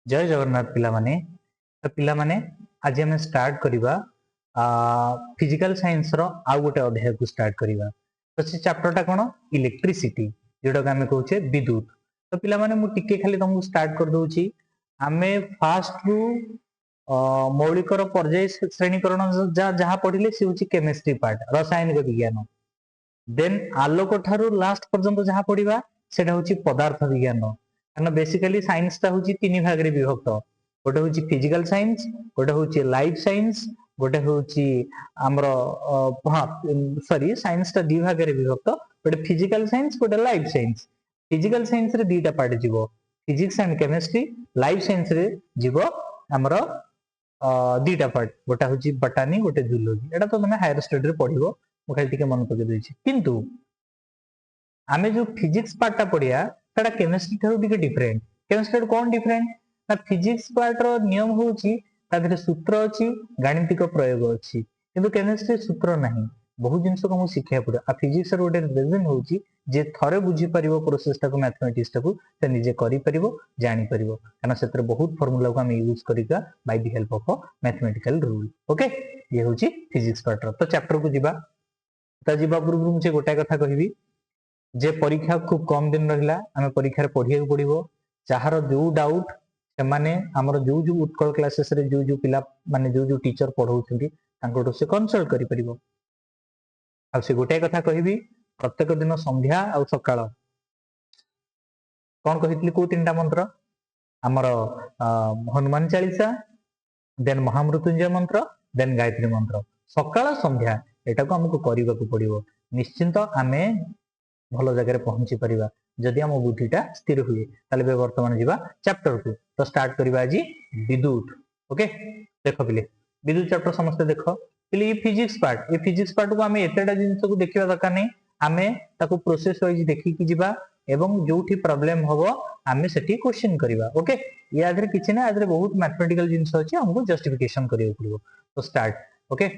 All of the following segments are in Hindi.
जय जगन्नाथ पिला माने तो पिला माने आज हम स्टार्ट करिबा फिजिकल साइंस रो आउ गोटे अध्याय को स्टार्ट करिबा। तो से चैप्टरटा कोन इलेक्ट्रिसिटी जेडो का हमें कहूचे विद्युत। तो पिला माने मु टिके खाली तुमको स्टार्ट कर दोची। आमे फास्ट रु मौलिकर पर्याय श्रेणीकरण जहाँ पढ़िले से होची केमिस्ट्री पार्ट रासायनिक विज्ञान। देन आलोक ठारू लास्ट पर्यंत जहाँ पढ़िबा सेटा होची पदार्थ विज्ञान। कारण बेसिकली साइंस ता होची तीन भाग रे विभक्त। गोटे होची फिजिकल साइंस, गोटे होची लाइफ साइंस, गोटे होची हमरो सॉरी साइंस ता दी भाग रे विभक्त। गोटे फिजिकल साइंस, गोटे लाइफ साइंस। फिजिकल साइंस रे दीटा पार्ट जीवो, physics and chemistry. Life science रे जीवो हमरो दीटा पार्ट, गोटा होची बटानी, गोटे जूलॉजी। एटा तो तुम हायर स्टडी रे पढ़िबो, मु खाली टिके मन पके देछि। किंतु आमे जो फिजिक्स पार्ट ता पढ़िया सेटा केमिस्ट्री ठारू टिके डिफरेंट। केमिस्ट्री कोन डिफरेंट ना फिजिक्स पार्ट रो नियम होची तादरे सूत्र अछि, गाणितिक प्रयोग अछि। किंतु केमिस्ट्री सूत्र नाही, बहुत जिंस को हम शिक्षा पड़े। आ फिजिक्स रो गोटे रीजन होची जे थरे बुझी परिबो प्रोसेस ता को मैथमेटिक्स ता को से निजे करि परिबो, जानि परिबो। कारण सेतर बहुत फार्मूला को हम यूज करिका by the help of mathematical rule. Okay, ये होची फिजिक्स पार्ट रो। तो चैप्टर को जिबा। तो जिबा पूर्व मुझे गोटाए कथा कहिबी जे परीक्षा खूब कम दिन रहिला, आमे परीक्षा रे पढ़िया को पड़िबो। चाहार जो डाउट से माने हमर जो जो उत्कल क्लासेस रे जो जो पिला माने जो जो टीचर पढौछंती तांको से कंसल्ट करि परिबो। आ से गोटाए कथा कहिबी प्रत्येक दिन संध्या आ सकाळ कोन कहितली को तीनटा मंत्र हमर हनुमान चालीसा, देन महामृत्युंजय मंत्र, देन गायत्री मंत्र। सकाळ संध्या एटा को हमको करिबा को पड़िबो। निश्चिंत आमे भलो जगह पहुंची परिबा जदि हम बुद्धिटा स्थिर हुए। ताले वर्तमान जीवा चैप्टर को। तो स्टार्ट करिबा आज विद्युत। ओके, देखो पिले विद्युत चैप्टर समस्त देखो पिले। ये फिजिक्स पार्ट को हमें एतेटा जिंस को देखिबा दरकार नै। हमें ताको प्रोसेस वाइज देखि कि जीवा एवं जोठी प्रॉब्लम हबो हमें सेठी क्वेश्चन करिबा। ओके, ये आदरे किछि ना आदरे बहुत मैथमेटिकल जिंस अछि, हमको जस्टिफिकेशन करियो पड़िबो। तो स्टार्ट। ओके,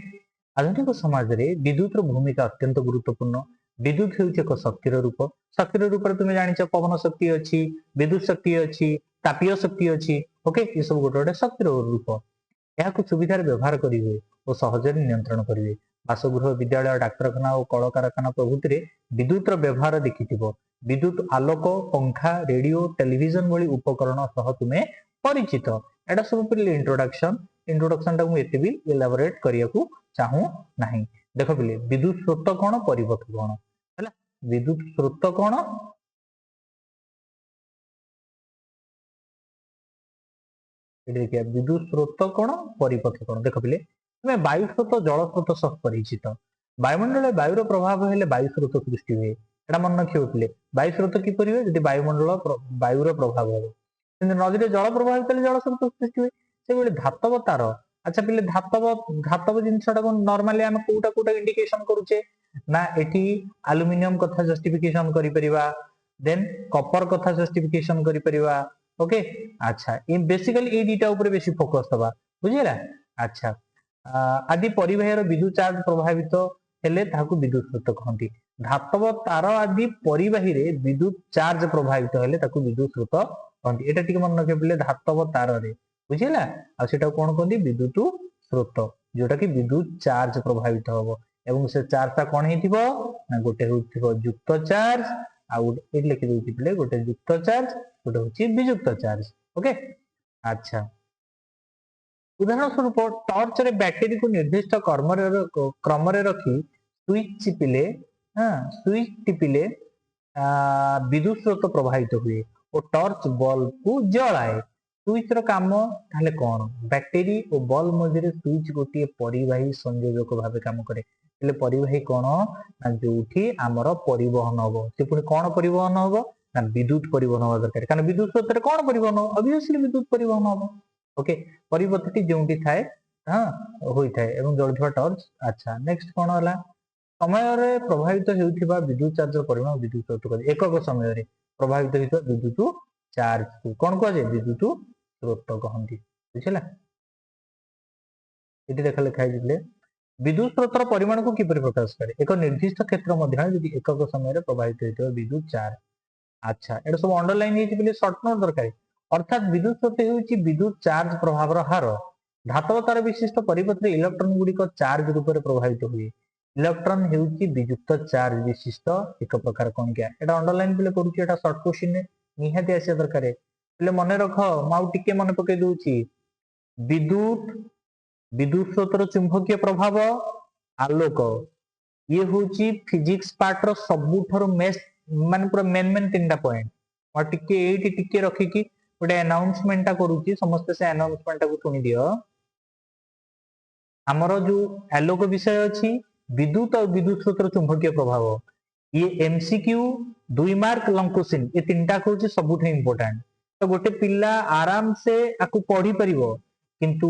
आधुनिक समाज रे विद्युत रो भूमिका अत्यंत गुरुत्वपूर्ण। विद्युत हेउछि एक शक्तिर रूप। शक्तिर रूप रे तुमे जानिछ पवन शक्ति अछि, विद्युत शक्ति अछि, तापीय शक्ति अछि। ओके, ये सब गोटे गोटे शक्तिर रूप। यह को सुविधार व्यवहार करिवे और सहज नियंत्रण करिवे। बासगृह, विद्यालय, डाक्तरखाना और कल कारखाना प्रभृति रे विद्युत रो व्यवहार देखिथिबो। विद्युत आलोक, पंखा, रेडियो, टेलीविजन भली उपकरण सह तुमे परिचित। एटा सब पहिले इंट्रोडक्शन टा मु एते भी एलाबोरेट करिया को चाहू नाही। देखो पहिले विद्युत स्रोत कोन, परिपथ कोन हैला। विद्युत स्रोत कोन, देखिए विद्युत स्रोत कोन, परिपथ कोन। देखो पहिले तुमे वायु स्रोत, जल स्रोत सह परिचित। वायुमंडल वायुर प्रभाव हेले वायु स्रोत सृष्टि हुए। एटा मन रखियो पहिले वायु स्रोत की परिवे यदि वायुमंडल वायुर प्रभाव हो। किंतु नदी रे जल प्रभावित हेले जल स्रोत सृष्टि हुए। से बेले धातव तार। अच्छा पहिले धातव जिनसटा को नॉर्मली हम कोटा इंडिकेशन करूचे ना एठी एल्युमिनियम कथा जस्टिफिकेशन करि परिबा, देन कॉपर कथा जस्टिफिकेशन करि परिबा। ओके, अच्छा ये बेसिकली ए डीटा ऊपर बेसी फोकस दबा बुझिला। अच्छा आदि परिवाहर विद्युत चार्ज प्रभावित हेले ताहाकू विद्युत स्रोत कहंती। धातव तार आदि परिवाही रे विद्युत चार्ज प्रभावित हेले ताकू विद्युत स्रोत कहंती। एटा टिके मन रखे पहिले धातव तार रे बुझिला। आ सेटा कोन कहंती विद्युत स्रोत, जोटा कि विद्युत चार्ज प्रभावित होबो। एवं से चार्ज ता कोन हेतिबो ना गोटे होतिबो युक्त चार्ज आ गोटे एट लिखि देउछि पहिले गोटे युक्त चार्ज, गोटे होछि वियुक्त चार्ज। ओके, अच्छा उदाहरण स्वरूप टॉर्च रे बैटरी को निर्दिष्ट क्रम रे रखी स्विच टिपिले, स्विच टिपिले विद्युत स्रोत प्रभावित हुए और टॉर्च बल्ब को जलाए। स्विच रो काम ताले कोन, बैटरी और बल्ब मध्य स्विच गोटे परिवाही संयोजक भाबे काम करे। એટલે परिवाही कोन ना जोठी हमर परिवहन होबो। से पुनी कोन परिवहन होबो ना विद्युत परिवहन होबा दरकार। कारण विद्युत स्रोत रे कोन परिवहन होबो, ऑब्वियसली विद्युत परिवहन होबो। ओके, परिपथटी जोंटी थाए होई थाए एवं जळुथबा टॉर्च। अच्छा नेक्स्ट कोन होला, समय रे प्रभावित हेउथिबा विद्युत चार्ज परिमाण विद्युत स्रोत कहि। एकक समय रे प्रभावित हेउथिबा विद्युत चार्ज को कोन कहजे, विद्युत स्रोत कहंती। बुझिला, एटी देखा लिखा है विद्युत स्रोतर परिमाण को किपरि प्रकाश करे। एक निर्दिष्ट क्षेत्र मध्य यदि एकक समय रे प्रभावित हेउथिबा विद्युत चार्ज। अच्छा एटा सब अंडरलाइन हेछि पहिले शॉर्ट नोट दरकार। अर्थात विद्युत स्रोत हेउची विद्युत चार्ज प्रभावर हार धातव तार विशिष्ट परिपत्र इलेक्ट्रॉन गुड़िक चार्ज रूप में प्रभावित हुए इलेक्ट्रॉन हेउची विद्युत चार्ज विशिष्ट एक प्रकार कणिका एटा अंडरलाइन पिले करूची एटा शॉर्ट क्वेश्चन ने निहाती आसे दरकार पिले मन रख माउ टिके मन पके दूची विद्युत विद्युत स्रोतर चुंबकीय प्रभाव आलोक ये होची फिजिक्स पार्ट रो सबुठर मान पूरा मेन मेन तीन पॉइंट और टिके एटी टिके रखिकी गोटे अनाउंसमेंट टा करूची समस्त से अनाउंसमेंट टा को सुनी दियो हमरो जो आलोक विषय अछि विद्युत और विद्युत स्रोतर चुंबकीय प्रभाव ये एमसीक्यू 2 मार्क लंकुसिन ये तीनटा होची सबुठ इंपोर्टेंट तो गोटे पिल्ला आराम से आकु पढ़ी परिबो किंतु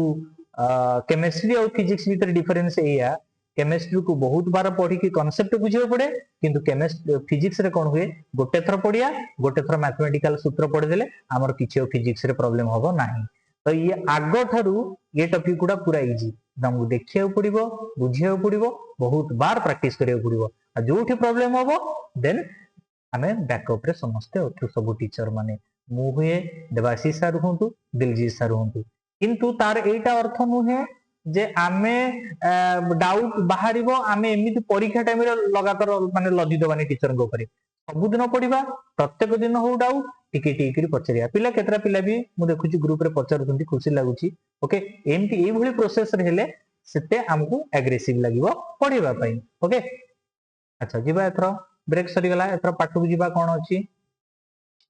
केमिस्ट्री और फिजिक्स भीतर डिफरेंस एया केमिस्ट्री को बहुत बार पढ़ी कि कांसेप्ट बुझियो पड़े किंतु केमिस्ट्री फिजिक्स रे कोन हुए गोटे थर पढ़िया गोटे थर मैथमेटिकल सूत्र पढ़ी देले हमर किछो फिजिक्स रे प्रॉब्लम होबो नाही तो ये आगो थारु ये टॉपिक गुडा पूरा इजी हमको देखियो पड़िबो बुझियो पड़िबो बहुत बार प्रैक्टिस करियो पड़िबो आ जोठी प्रॉब्लम होबो देन आमे बैकअप रे समस्त अथु सब टीचर माने मु हुए देवाशीष सर हुंतु दिलजीत सर हुंतु किंतु तार एटा अर्थ नुहे जे आमे डाउट बाहरिबो आमे एमिति परीक्षा टाइम रे लगातार माने लदी दबानी टीचर को ऊपर सब दिन पढ़िबा प्रत्येक दिन हो डाउट टिके टिके पचारिया पिला केतरा पिला भी मु देखुची ग्रुप रे पचारुछंती खुशी लागुची ओके एमिति एई भली प्रोसेस रे हेले सेते हमकु एग्रेसिव लागिवो पढ़िबा पई ओके अच्छा जीवा एथरो ब्रेक सरी गला एथरो पाठ को जीवा कोन अछि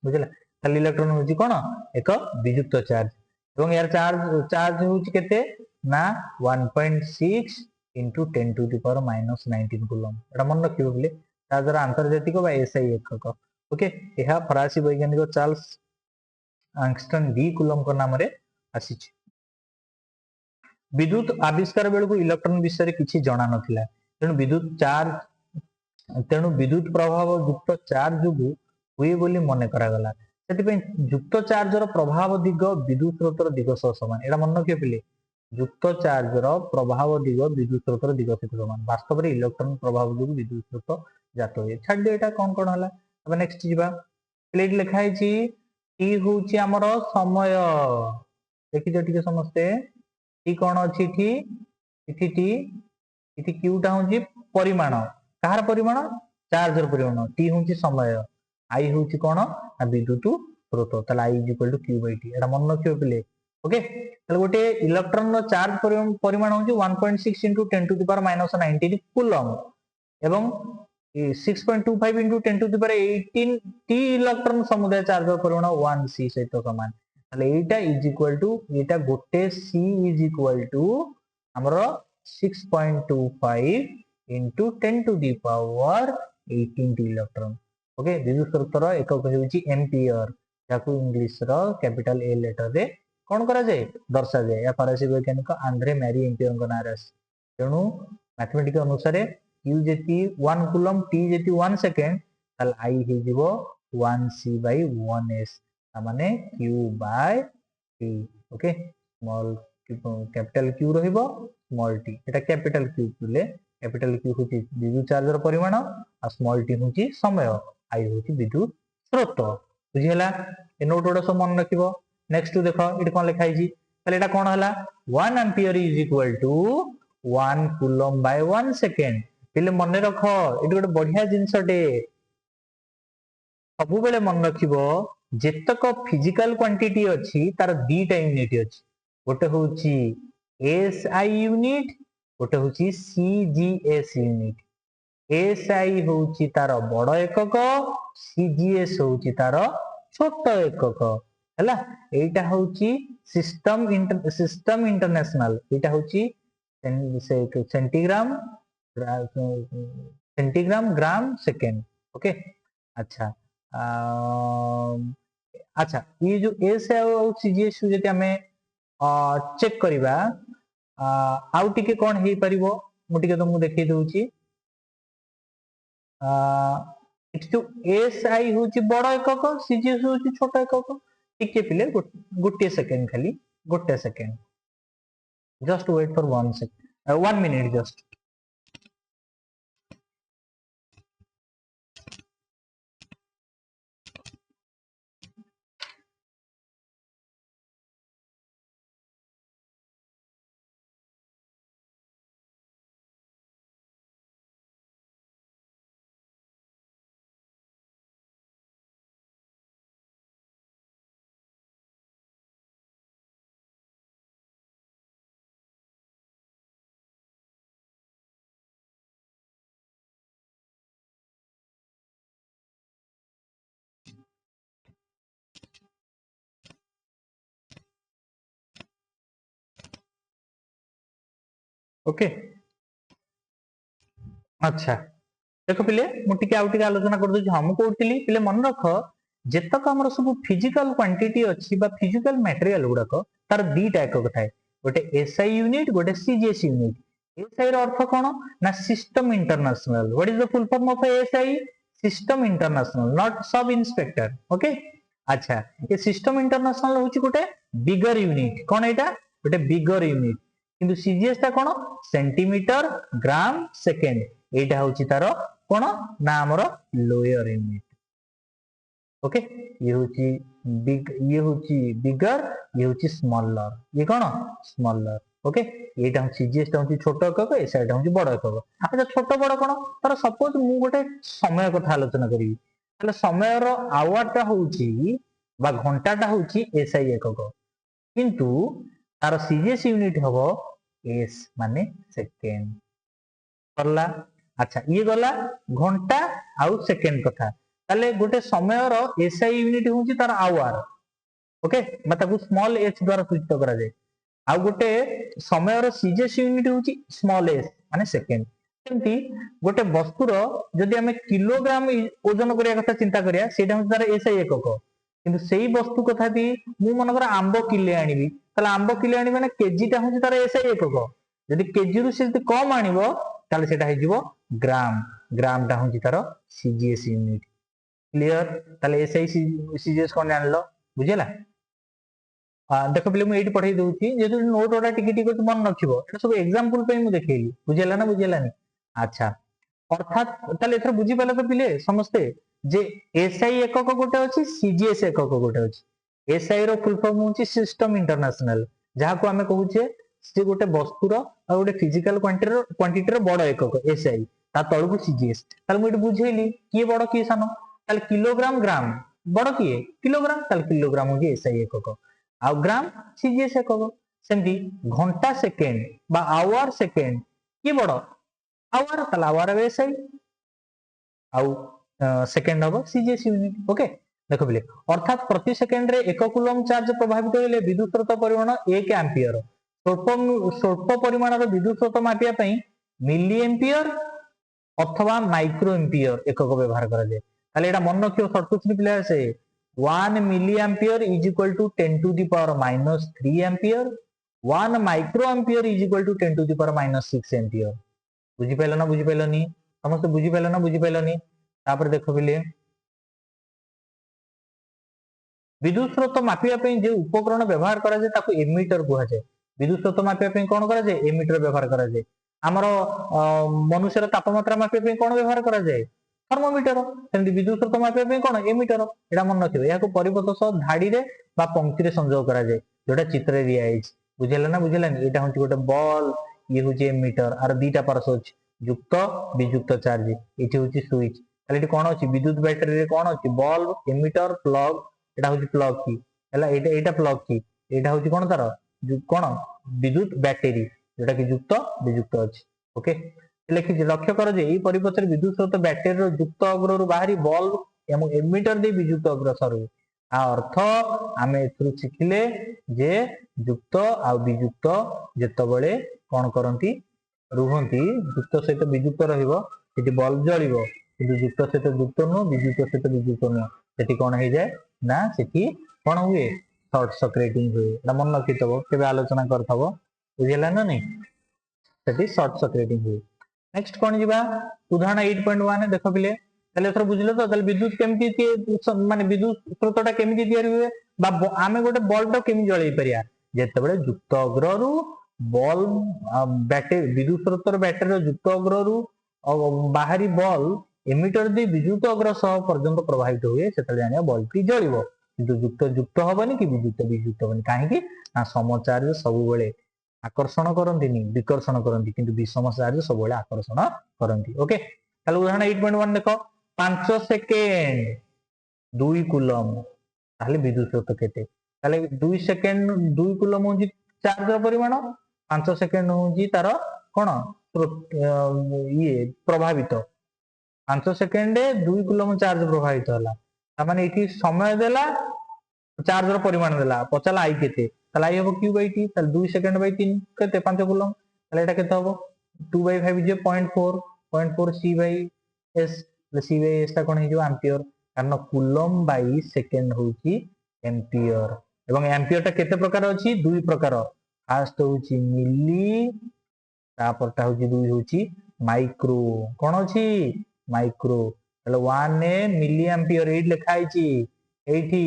बुझला खाली इलेक्ट्रॉन होची कोन एक विद्युत चार्ज एवं यार चार्ज होची केते ना 1.6 into 10 to the power minus 19 coulomb एटा मन रखिबो बोले चार्जर अंतर्जातिक बा एसआई एकक ओके एहा फरासी वैज्ञानिक चार्ल्स आंगस्टन डी कूलम को नाम रे आसीची विद्युत आविष्कार बेलको इलेक्ट्रॉन विषय किछि जणा नथिला तेणु विद्युत प्रभाव युक्त चार्ज जुगु हुए बोली मन करागला युक्त चार्जर प्रभाव दिग विद्युत स्रोतर दिग सह समान एटा मन रखियो पिले युक्त चार्जर प्रभाव दिग विद्युत स्रोतर दिग सहित समान वास्तव में इलेक्ट्रॉन प्रभाव दिग विद्युत स्रोत जात हुए छाड़ दे एटा कोन कोन हला अब नेक्स्ट जीवा प्लेट लिखा है टी होची हमर समय देखि जो टिके समस्ते टी कोन अछि टी इति टी इति क्यू टा होची परिमाण कहार परिमाण चार्जर परिमाण टी होची समय आई होची कोन विद्युत स्रोत तला I is equal to Q by T एटा मन रखियो पिले ओके तले गोटे इलेक्ट्रॉन रो चार्ज परिमाण होची 1.6 into 10 to the power minus 19 coulomb एवं 6.25 into 10 to the power 18 टी इलेक्ट्रॉन समुदाय चार्ज परिमाण 1 c सहित समान तले एटा इज इक्वल टू एटा गोटे c इज इक्वल टू हमरो 6.25 into 10 to the power 18 टी इलेक्ट्रॉन ओके विद्युत स्रोतर एकक हेउची एम्पियर जाकू इंग्लिश रो कैपिटल ए लेटर रे कोन करा जाय दर्शा जाय या फरासी वैज्ञानिक आंद्रे मैरी एम्पियर को नारस तेनु मैथमेटिक अनुसार q जेती 1 कूलम t जेती 1 सेकंड तल i हे जिवो 1 c by 1 s माने q by t okay small capital q रहिबो स्मॉल t एटा कैपिटल q ले कैपिटल q होची विद्युत चार्जर परिमाण आ स्मॉल t होची समय i होची विद्युत स्रोत बुझिला ए नोट ओडा सब मन रखिबो नेक्स्ट देखो इट कोन लिखा हिची तले एटा कोन हला 1 ampere is equal to 1 coulomb by 1 second पिले मन रखो इट गोटे बढ़िया जिंसटे सब बेले मन रखिबो जेतक फिजिकल क्वांटिटी अछि तार दीटा यूनिट अछि गोटे होची एसआई यूनिट गोटे होची सीजीएस यूनिट एसआई होची तार बड़ एकक सीजीएस होची तार छोट एकक हैला एटा होची सिस्टम इंटरनेशनल एटा होची सेंटीग्राम ग्राम सेकेंड ओके अच्छा अच्छा ये जो एस और सीजीएस जति हमें चेक करिबा आउ टिके कोन हेई परिबो मु टिके तुमको देखै दउची इट जो एसआई होची बड़ एकक सीजीएस होची छोट एकक टिके पिले गोटे सेकंड खाली गोटे second just wait for 1 second 1 minute just okay अच्छा देख पिले मुझे आउ टिके आलोचना कर दूँ हाँ मुझे कहती पिले मन रख जेतक आमर सब फिजिकल क्वांटिटी अच्छी बा फिजिकल मटेरियल गुड़ाक तार दीटा एकक थाए गोटे एसआई यूनिट गोटे सीजीएस यूनिट एसआई रो अर्थ कौन ना system international what is the full form of SI system international not sub inspector okay अच्छा ये सिस्टम इंटरनेशनल होची गोटे बिगर यूनिट कौन एटा गोटे बिगर यूनिट किंतु सीजीएस टा कौन सेंटीमीटर ग्राम सेकेंड एटा होची तार कौन ना आमर लोअर यूनिट ओके ये होची बिग ये होची बिगर ये होची स्मॉलर ये कौन स्मॉलर ओके एटा होची सीजीएस टा होची छोट एकक एसआई टा होची बड़ एकक अच्छा छोट बड़ कौन तार सपोज मु गोटे समय कथा आलोचना करी ताले समय रो आवर टा होची बा घंटा टा होची एसआई एकक किंतु तार सीजीएस यूनिट हबो एस माने सेकेंड करला अच्छा ये गला घंटा आउ सेकेंड कथा ताले गोटे समय रो एसआई यूनिट होची तार आवर ओके मतलब स्मॉल एच द्वारा सूचित करा जाय आउ गोटे समय रो सीजीएस यूनिट होची स्मॉल एस माने सेकेंड सेमती गोटे वस्तुर जदि हमें किलोग्राम ओजन करिया कथा चिंता करिया सेटा होची तार एसआई एकक किंतु सेही वस्तु कथा दी मु मनकर आंबो किले आनिबी ताले आंबो किले आनिबी माने केजी टा होची तार एसआई एकक जदि केजी रु से कम आनिबो ताले सेटा हे जिवो ग्राम ग्राम टा होची तार सीजीएस यूनिट क्लियर ताले एसआई सीजीएस कोन जानलो बुझेला देखो पिले मु एठी पढाई दउची जेतु नोट ओडा टिके टिके मन रखिबो एटा सब एग्जांपल पे मु देखेली बुझेला ना बुझेलानी अच्छा अर्थात ताले एथर बुझी पाले तो पिले समस्ते जे एसआई एकक गोटे अछि सीजीएस एकक गोटे अछि एसआई रो फुल फॉर्म होची सिस्टम इंटरनेशनल जहा को हमें कहूचे से गोटे वस्तुर आ गोटे फिजिकल क्वांटिटी रो बड़ एकक एसआई ता तळकु सीजीएस ताले मु एठी बुझेली किए बड़ किए सानो ताले किलोग्राम ग्राम बड़ किए किलोग्राम ताले किलोग्राम होची एसआई एकक आ ग्राम सीजीएस एकक सेमती घंटा सेकेंड बा आवर सेकेंड किए बड़ आवर ताले आवर एसआई आउ सेकेंड हबो सीजीएस यूनिट ओके देखो बिले अर्थात प्रति सेकेंड रे 1 कूलम चार्ज प्रभावित होले विद्युत स्रोत परिमाण 1 एम्पियर स्वल्प परिमाण रो विद्युत स्रोत मापिया पई मिली एम्पियर अथवा माइक्रो एम्पियर एकक व्यवहार करा जाय ताले एटा मन रखियो शॉर्ट क्वेश्चन पिले आसे 1 milli ampere is equal to 10 to the power -3 ampere 1 micro ampere is equal to 10 to the power -6 ampere बुझी पाइलो ना बुझी पाइलोनी समस्त बुझी पाइलो ना बुझी पाइलोनी तापर देखो बिले विद्युत स्रोत मापिया पई जे उपकरण व्यवहार करा जाय ताको एमीटर कुहा जाय विद्युत स्रोत मापिया पई कोन करा जाय एमीटर व्यवहार करा जाय हमरो मनुष्यर तापमात्रा मापिया पई कोन व्यवहार करा जाय थर्मोमीटर सेमति विद्युत स्रोत मापिया पई कोन एमीटर एडा मन रखियो या को परिपथ सह धाडी रे बा पंक्ति रे संयोग करा जाय जोटा चित्र रे दिया है बुझेला ना बुझेलानी एटा होची गोटे बॉल ये होची एमीटर आर दीटा पार्श्व अछि युक्त वियुक्त चार्ज एठी होची स्विच ताले एठी कोन अछि विद्युत बैटरी रे कोन अछि बल्ब एमीटर प्लग एटा होची प्लग की हला एटा प्लग की एटा होची कोन तार कोन विद्युत बैटरी जोटा कि युक्त वियुक्त अछि ओके लेखि लक्ष्य कर जे ई परिपथ रे विद्युत स्रोत बैटरी रो युक्त अग्र रु बाहरी बल्ब एवं एमीटर दे वियुक्त अग्रसर हुए आ अर्थ आमे एथरु शिखिले जे युक्त आ वियुक्त जेतबेले कोन करंती रुहंती युक्त सहित वियुक्त रहिबो सेठी बल्ब जळिबो किंतु युक्त सहित युक्त न वियुक्त सहित वियुक्त न सेठी कोन हे जाय ना सेठी कोन हुए शॉर्ट सर्किटिंग हुए ना मन रखितबो केबे आलोचना करथबो बुझिला ना नहीं सेठी शॉर्ट सर्किटिंग हुए नेक्स्ट कोन जिबा उदाहरण 8.1 देखो पिले ताले एथर बुझिलो तो ताले विद्युत केमती माने विद्युत स्रोतटा केमती तयारी हुए बा आमे गोटे बल्ब टा केमती जळै परिया जेतेबेले युक्त अग्ररु बल्ब बैटरी विद्युत स्रोतर बैटरी युक्त अग्ररु बाहरी बल्ब एमीटर दे विद्युत अग्र सह पर्यंत प्रभावित हुए सेतले जानिया बल्ब टी जळिबो किंतु युक्त युक्त हबनी कि विद्युत वियुक्त हबनी काहे कि ना समचार्ज सब बेले आकर्षण करंतीनी विकर्षण करंती किंतु विषम चार्ज सब बेले आकर्षण करंती ओके ताले उदाहरण 8.1 देखो 5 सेकेंड 2 कूलम ताले विद्युत स्रोत केते ताले 2 सेकेंड 2 कूलम होजी चार्ज रो परिमाण 5 सेकेंड होजी तार कोन ये प्रभावित 5 सेकेंड 2 कूलम चार्ज प्रभावित होला माने एठी समय देला चार्ज रो परिमाण देला पचाला आई केते ताले आई हबो q/t ताले 2 सेकेंड बाय 3 केते 5 कूलम তাহলে এটা কেতে হবো 2/5 যে 0.4 C/S C/S টা কোন ହେଇଯିବ আম্পিयर কারণ কুলম বাই সেকেন্ড হଉଛି एम्पियर এবং एम्पियर টা কেতে প্রকার ଅଛି দুই প্রকার ফার্স্ট হଉଛି মিলি তারপরটা হଉଛି দুই হଉଛି মাইক্রো কোন ଅଛି মাইক্রো তাহলে 1 মিলি एम्पियर এইট লেখা ହେଇଛି এইটি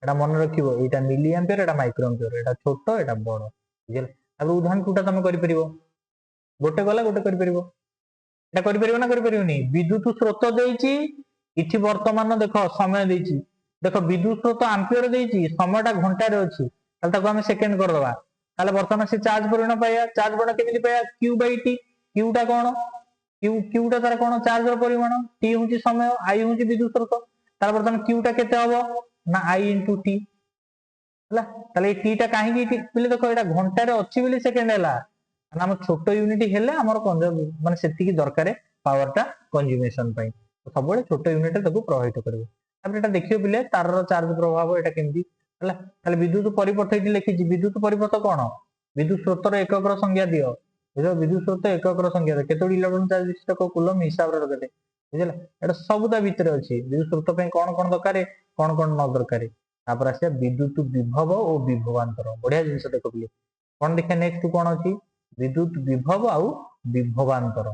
এটা মনে রাখিবো এইটা মিলি एम्पियर এটা মাইক্রো एम्पियर এটা ছোট এটা বড় বুঝিল তাহলে উদাহରଣ কোটা তুমি কৰি পৰিবো গোটে গলা গোটে କରି परिबो এটা କରି परिबो না କରି परिबोनी विद्युत स्रोत देइची इठी वर्तमान देखो समय देइची देखो विद्युत स्रोत एम्पियर देइची समयटा घंटा रे अछि ताले ताको हम सेकंड कर दबा ताले वर्तमान से चार्ज परिमाण पाया चार्ज परिमाण केमिति पाया q/t q टा कोन q टा तार कोन चार्ज रो परिमाण t होची समय i होची विद्युत स्रोत ताले वर्तमान q टा केते हबो ना i * t हला ताले t टा काहे की बोले देखो एटा घंटा रे अछि बोली सेकंड हैला हम छोट यूनिट हेले हमर माने सेति की दरकारे पावर टा कंज्यूमेशन पई सब बळे छोट यूनिट ताको प्रभावित करबो तापर एटा देखियो बिले तार रो चार्ज प्रभाव एटा केमती हला ताले विद्युत परिपथ एटी लिखि छि विद्युत परिपथ कोन विद्युत स्रोत रो एकक रो संज्ञा दियो बुझो विद्युत स्रोत एकक रो संज्ञा केतोडी इलेक्ट्रॉन चार्ज विशिष्ट को कूलम हिसाब रो रखते बुझला एटा सबदा भीतर अछि विद्युत स्रोत पई कोन कोन दरकारे कोन कोन न दरकारे तापर आसे विद्युत विभव और विभवांतर बढ़िया जिंस देखो बिले कोन देखा नेक्स्ट कोन अछि विद्युत विभव आउ विभवांतर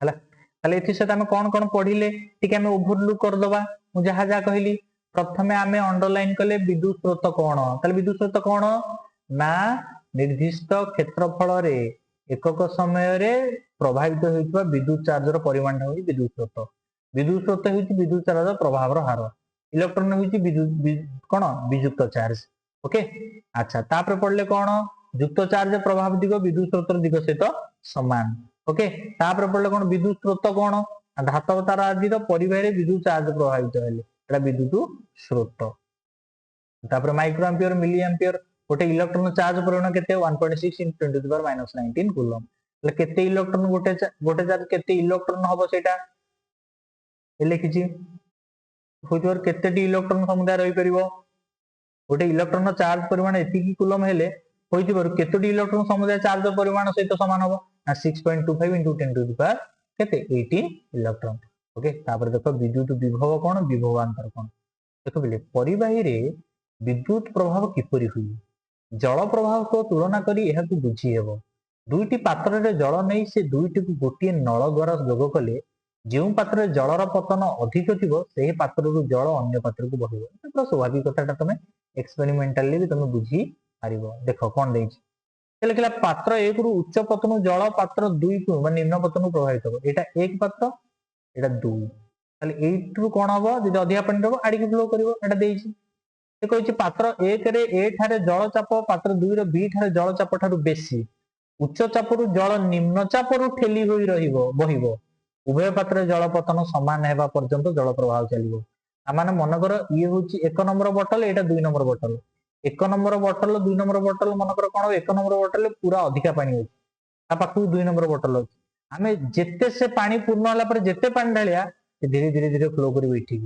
हला ताले एथि से हम कोन कोन पढिले ठीक हम ओवरलुक कर दबा मु जहा जहा कहली प्रथमे हमें अंडरलाइन कले विद्युत स्रोत कोन ताले विद्युत स्रोत कोन ना निर्दिष्ट क्षेत्रफल रे एकक समय रे प्रभावित होइतबा विद्युत चार्ज रो परिमाण होई विद्युत स्रोत होई विद्युत चार्ज रो प्रभाव रो हार इलेक्ट्रॉन होई विद्युत कोन विद्युत चार्ज ओके अच्छा तापर पढले कोन युक्त चार्ज प्रभाव दिग विद्युत स्रोत दिग सहित समान ओके तापर पडले कोन विद्युत स्रोत कोन धातव तार आदि रो परिवार विद्युत चार्ज प्रभावित हेले एटा विद्युत स्रोत तापर माइक्रो एम्पियर मिली एम्पियर गोटे इलेक्ट्रॉन चार्ज परिमाण केते 1.6 × 10⁻19 कूलम ले केते इलेक्ट्रॉन गोटे चार्ज केते इलेक्ट्रॉन हबो सेटा ए लिखिछि होइतोर केतेटी इलेक्ट्रॉन समुदाय रहि परिबो गोटे इलेक्ट्रॉन चार्ज परिमाण एति की कूलम हेले होइतिबर केतोटी इलेक्ट्रॉन समुदाय चार्ज परिमाण सहित समान हबो ना 6.25 × 10⁻18 केते 18 इलेक्ट्रॉन ओके तापर देखो विद्युत विभव कोन विभवांतर कोन देखो बिले परिवाही रे विद्युत प्रभाव किपरि हुई जल प्रभाव को तुलना करी एहा को बुझी हेबो दुईटी पात्र रे जल नै से दुईटी को गोटिए नळ द्वारा जोग कले जेउ पात्र रे जलर पतन अधिक थिबो सेही पात्र रु जल अन्य पात्र को बहिबो एटा स्वाभाविक कथाटा तमे एक्सपेरिमेंटली भी तमे बुझी पारिबो देखो कोन देछि लिखला पात्र 1 रु उच्च पतन जल पात्र 2 को माने निम्न पतन प्रभावित हो एटा एक पात्र एटा 2 ताले 8 रु कोन हबो जदि अधिया पानी देबो आडी के फ्लो करिवो एटा देछि ए कहै छै पात्र 1 रे ए ठारे जल चाप पात्र 2 रे बी ठारे जल चाप ठारु बेसी उच्च चाप रु जल निम्न चाप रु ठेली होई रहिबो बहिबो उभय पात्र जल पतन समान हेबा पर्यंत जल प्रवाह चलिबो आमाने मन कर ये होछि 1 नंबर बोतल एटा 2 नंबर बोतल 1 नंबर बोतल 2 नंबर बोतल मन कर कोन 1 नंबर बोतल पूरा अधिका पानी होछि ता पाखु 2 नंबर बोतल होछि हमें जेते से पानी पूर्ण होला पर जेते पानी ढालिया से धीरे धीरे धीरे फ्लो करिवो इठी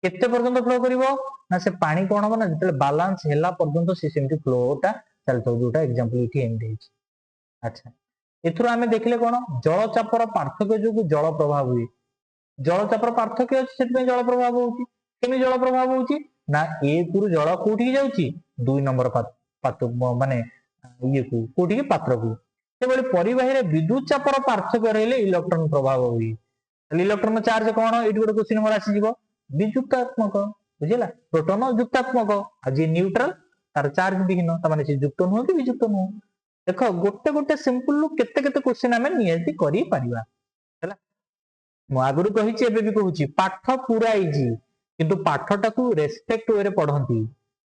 केते पर्यंत फ्लो करिवो ना से पानी कोन हो ना जते बैलेंस हेला पर्यंत से सेमति फ्लोटा चलतो जोटा एग्जांपल इठी एम देछि अच्छा एथुर हमें देखले कोन जल चापर पार्थक्य जो जल प्रभाव हुई जल चापर पार्थक्य अछि सेते जल प्रभाव होछि केमि जल प्रभाव होछि ना ए पुरु जल कोठी जाउछि 2 नंबर पात्र माने ये को कोठी के पात्र को से बळे परिवाही रे विद्युत चापर पार्थक्य रहले इलेक्ट्रॉन प्रभाव हुई इलेक्ट्रॉन चार्ज कोन एठी गोटे क्वेश्चन मोर आसी जीवो विद्युतात्मक बुझिला प्रोटॉन युक्तात्मक आ जे न्यूट्रल तार चार्ज विहीन त माने से युक्त न हो कि वियुक्त न हो देखो गोटे गोटे सिंपल केते केते क्वेश्चन हमें नियति करि परिबा हैला मु आगुरु कहिछि एबे भी कहूछि पाठ पूरा इजी किंतु पाठटा को रेस्पेक्ट वे रे पढंती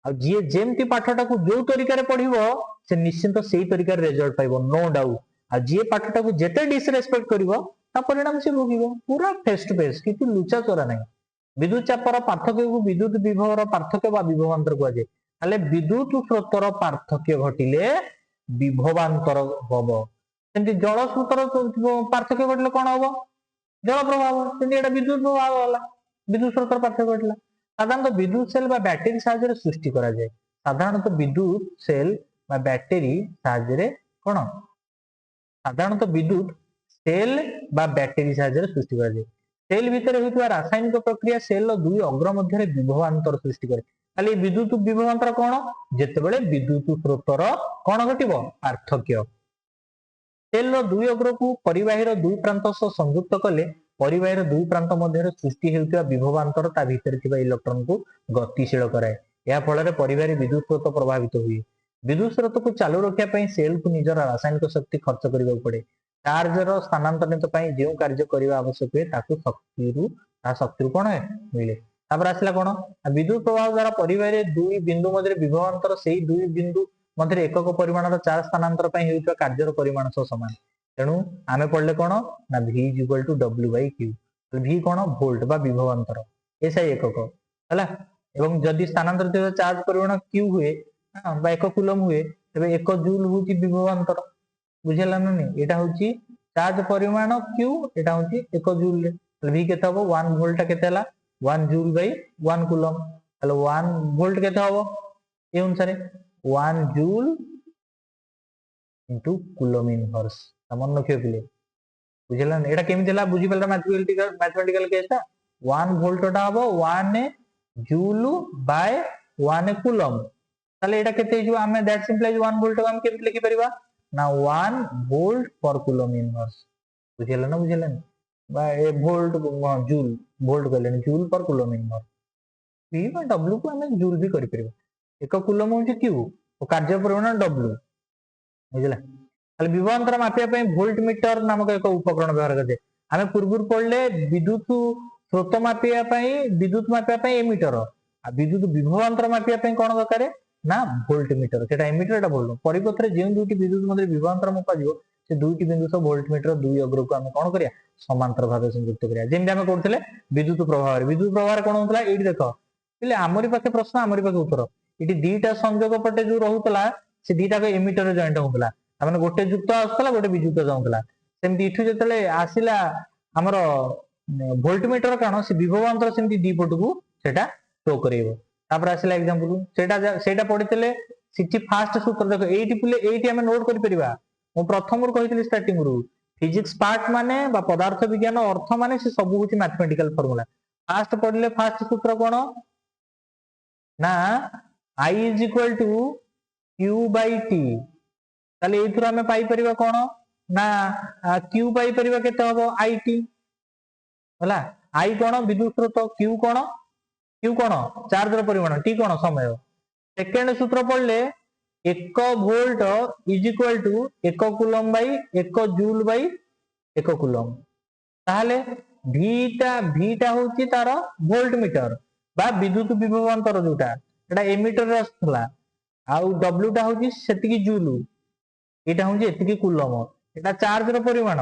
आ जे जेमति पाठटा को जो तरीका रे पढिबो से निश्चित सेही तरीका रे रिजल्ट पाइबो नो डाउट आ जे पाठटा को जेते डिसरेस्पेक्ट करिवो ता परिणाम से भोगिबो पूरा फेस टू फेस किंतु लुचा चोरा नै विद्युत चापर पार्थक्य को विद्युत विभवर पार्थक्य बा विभवांतर को आजे ताले विद्युत स्रोतर पार्थक्य घटिले विभवांतर होबो सेंति जल स्रोतर पार्थक्य घटिले कोन होबो जल प्रभाव सेंति एटा विद्युत प्रभाव होला विद्युत स्रोतर पार्थक्य घटिला साधारणतः विद्युत सेल बा बैटरी साहाय्य सृष्टि करा जाय साधारणतः विद्युत सेल बा बैटरी साहाय्य कोन साधारणतः विद्युत सेल बा बैटरी साहाय्य सृष्टि करा जाए। सेल भितर होइतबा रासायनिक प्रक्रिया सेल दुई अग्र मध्य विभवांतर सृष्टि करे। खाली विद्युत विभवांतर कौन जेतेबेले विद्युत स्रोतर कौन घटिबो पार्थक्य। सेल दुई अग्र को परिबाहीर दुई प्रांत सह संयुक्त कले परिबाहीर दुई प्रांत मध्य सृष्टि हेउतिबा विभवांतर ता भितर थिबा इलेक्ट्रॉन को गतिशील कराए। या फल परिबाही विद्युत स्रोत प्रभावित हुए। विद्युत स्रोत को चालू रखिया पई सेल को निजर रासायनिक शक्ति खर्च करबा पड़े। चार्जर स्थानांतरित पई जे कार्य करबा आवश्यक हुए ताकू शक्ति कोन है मिले। तापर आसला कोन विद्युत प्रवाह द्वारा परिबाही दुई बिंदु मध्य विभवांतर सेही दुई बिंदु मध्य एकक परिमाणर चार्ज स्थानांतर पई हेउतिबा कार्यर परिमाण सह समान। तेणु आमे पढ़ले कोन ना V = W/Q। V कोन वोल्ट बा विभवांतर एसआई एकक हला। एवं जदि स्थानांतरित चार्ज परिमाण Q हुए बा 1 कूलम हुए तबे 1 जूल होची विभवांतर। बुझिला ना नहीं एटा होची चार्ज परिमाण Q एटा होची 1 जूल रे। V केते हबो 1 वोल्ट केते हला 1 जूल बाय 1 कूलम। हेलो 1 वोल्ट केते हबो ए अनुसार 1 जूल इनटू कूलम इनवर्स मन रखियो पिले। बुझिला ना एटा केमि देला बुझि पलरा मैथमेटिकल केसटा 1 वोल्ट टा हबो 1 जूल बाय 1 कूलम। ताले एटा केते हिजो हमें दैट सिंपलाइज 1 वोल्ट को हम केमि लिखि परिबा ना 1 वोल्ट पर कूलम इनवर्स। बुझिला ना बुझिला ना बा ए वोल्ट जूल वोल्ट कहले जूल पर कूलम इनवर्स। V बा W को हमें जूल भी करि परिबा। 1 कूलम होची Q और कार्य परिमाण W। बुझिला ताले विभवांतर मापिया पई वोल्ट मीटर नामक एक उपकरण व्यवहार करते। हमें पूर्व पढ़ले विद्युत स्रोत मापिया पई विद्युत मापिया पई एमीटर आ विद्युत विभवांतर मापिया पई कोन दरकार ना वोल्ट मीटर। सेटा एमीटर एटा वोल्ट परिपत्र जे दुईटी विद्युत मध्य विभवांतर मापा जिवो से दुईटी बिंदु सह वोल्ट मीटर दुई अग्र को हम कोन करिया समांतर भाव संयुक्त करिया। जेमि हम करथले विद्युत प्रवाह कोन होतला एठी देखो इले हमरी पाखे प्रश्न हमरी पाखे उत्तर एठी दीटा संयोग पटे जो रहउतला से दीटा को एमीटर जॉइंट होतला माने गोटे युक्त आसला गोटे वियुक्त जाउतला। सेमति इठु जतले आसिला हमरो वोल्ट मीटर कानो से विभवांतर सेमति दी पट को सेटा शो करेबो। तापर आसिला एग्जांपल सेटा पढितले सिटी फास्ट सूत्र देखो एठी पिले एठी हम नोट करि परिबा। मो प्रथम रु कहितली स्टार्टिंग रु फिजिक्स पार्ट माने बा पदार्थ विज्ञान अर्थ माने से सब होची मैथमेटिकल फार्मूला। फास्ट पढिले फास्ट सूत्र कोन ना I = Q/T। ताले एथुर हमें पाई परिबा कोन ना Q पाई परिबा केते हबो IT हला। I कोन विद्युत स्रोत Q कोन चार्ज रो परिमाण T कोन समय। सेकेंड सूत्र पढ़ले 1 volt = 1 coulomb by 1 joule by 1 coulomb. ताहले भीटा होची तार वोल्ट मीटर बा विद्युत विभवांतर जोटा एटा एमीटर रे आसला आउ W टा होची सेतिकी जूल एटा होची एतिकी कूलम। एटा चार्ज रो परिमाण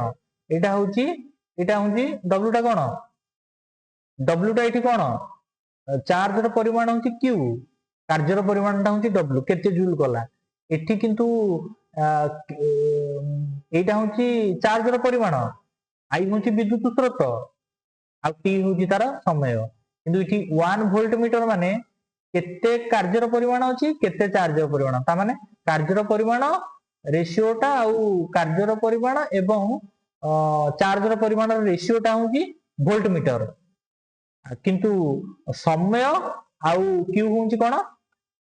एटा होची W टा कोन W टा एठी कोन चार्ज रो परिमाण होची Q कार्य रो परिमाण टा होची W केते जूल कला। एठी किंतु एटा होची चार्ज रो परिमाण I होची विद्युत स्रोत आ T होची तार समय। किंतु एठी 1 वोल्ट मीटर माने केते कार्य रो परिमाण अछि केते चार्ज रो परिमाण ता माने कार्य रो परिमाण रेशियो टा आउ कार्य रो परिमाण एवं चार्ज रो परिमाण रेशियो टा होची वोल्ट मीटर। किंतु समय आउ Q होची कोन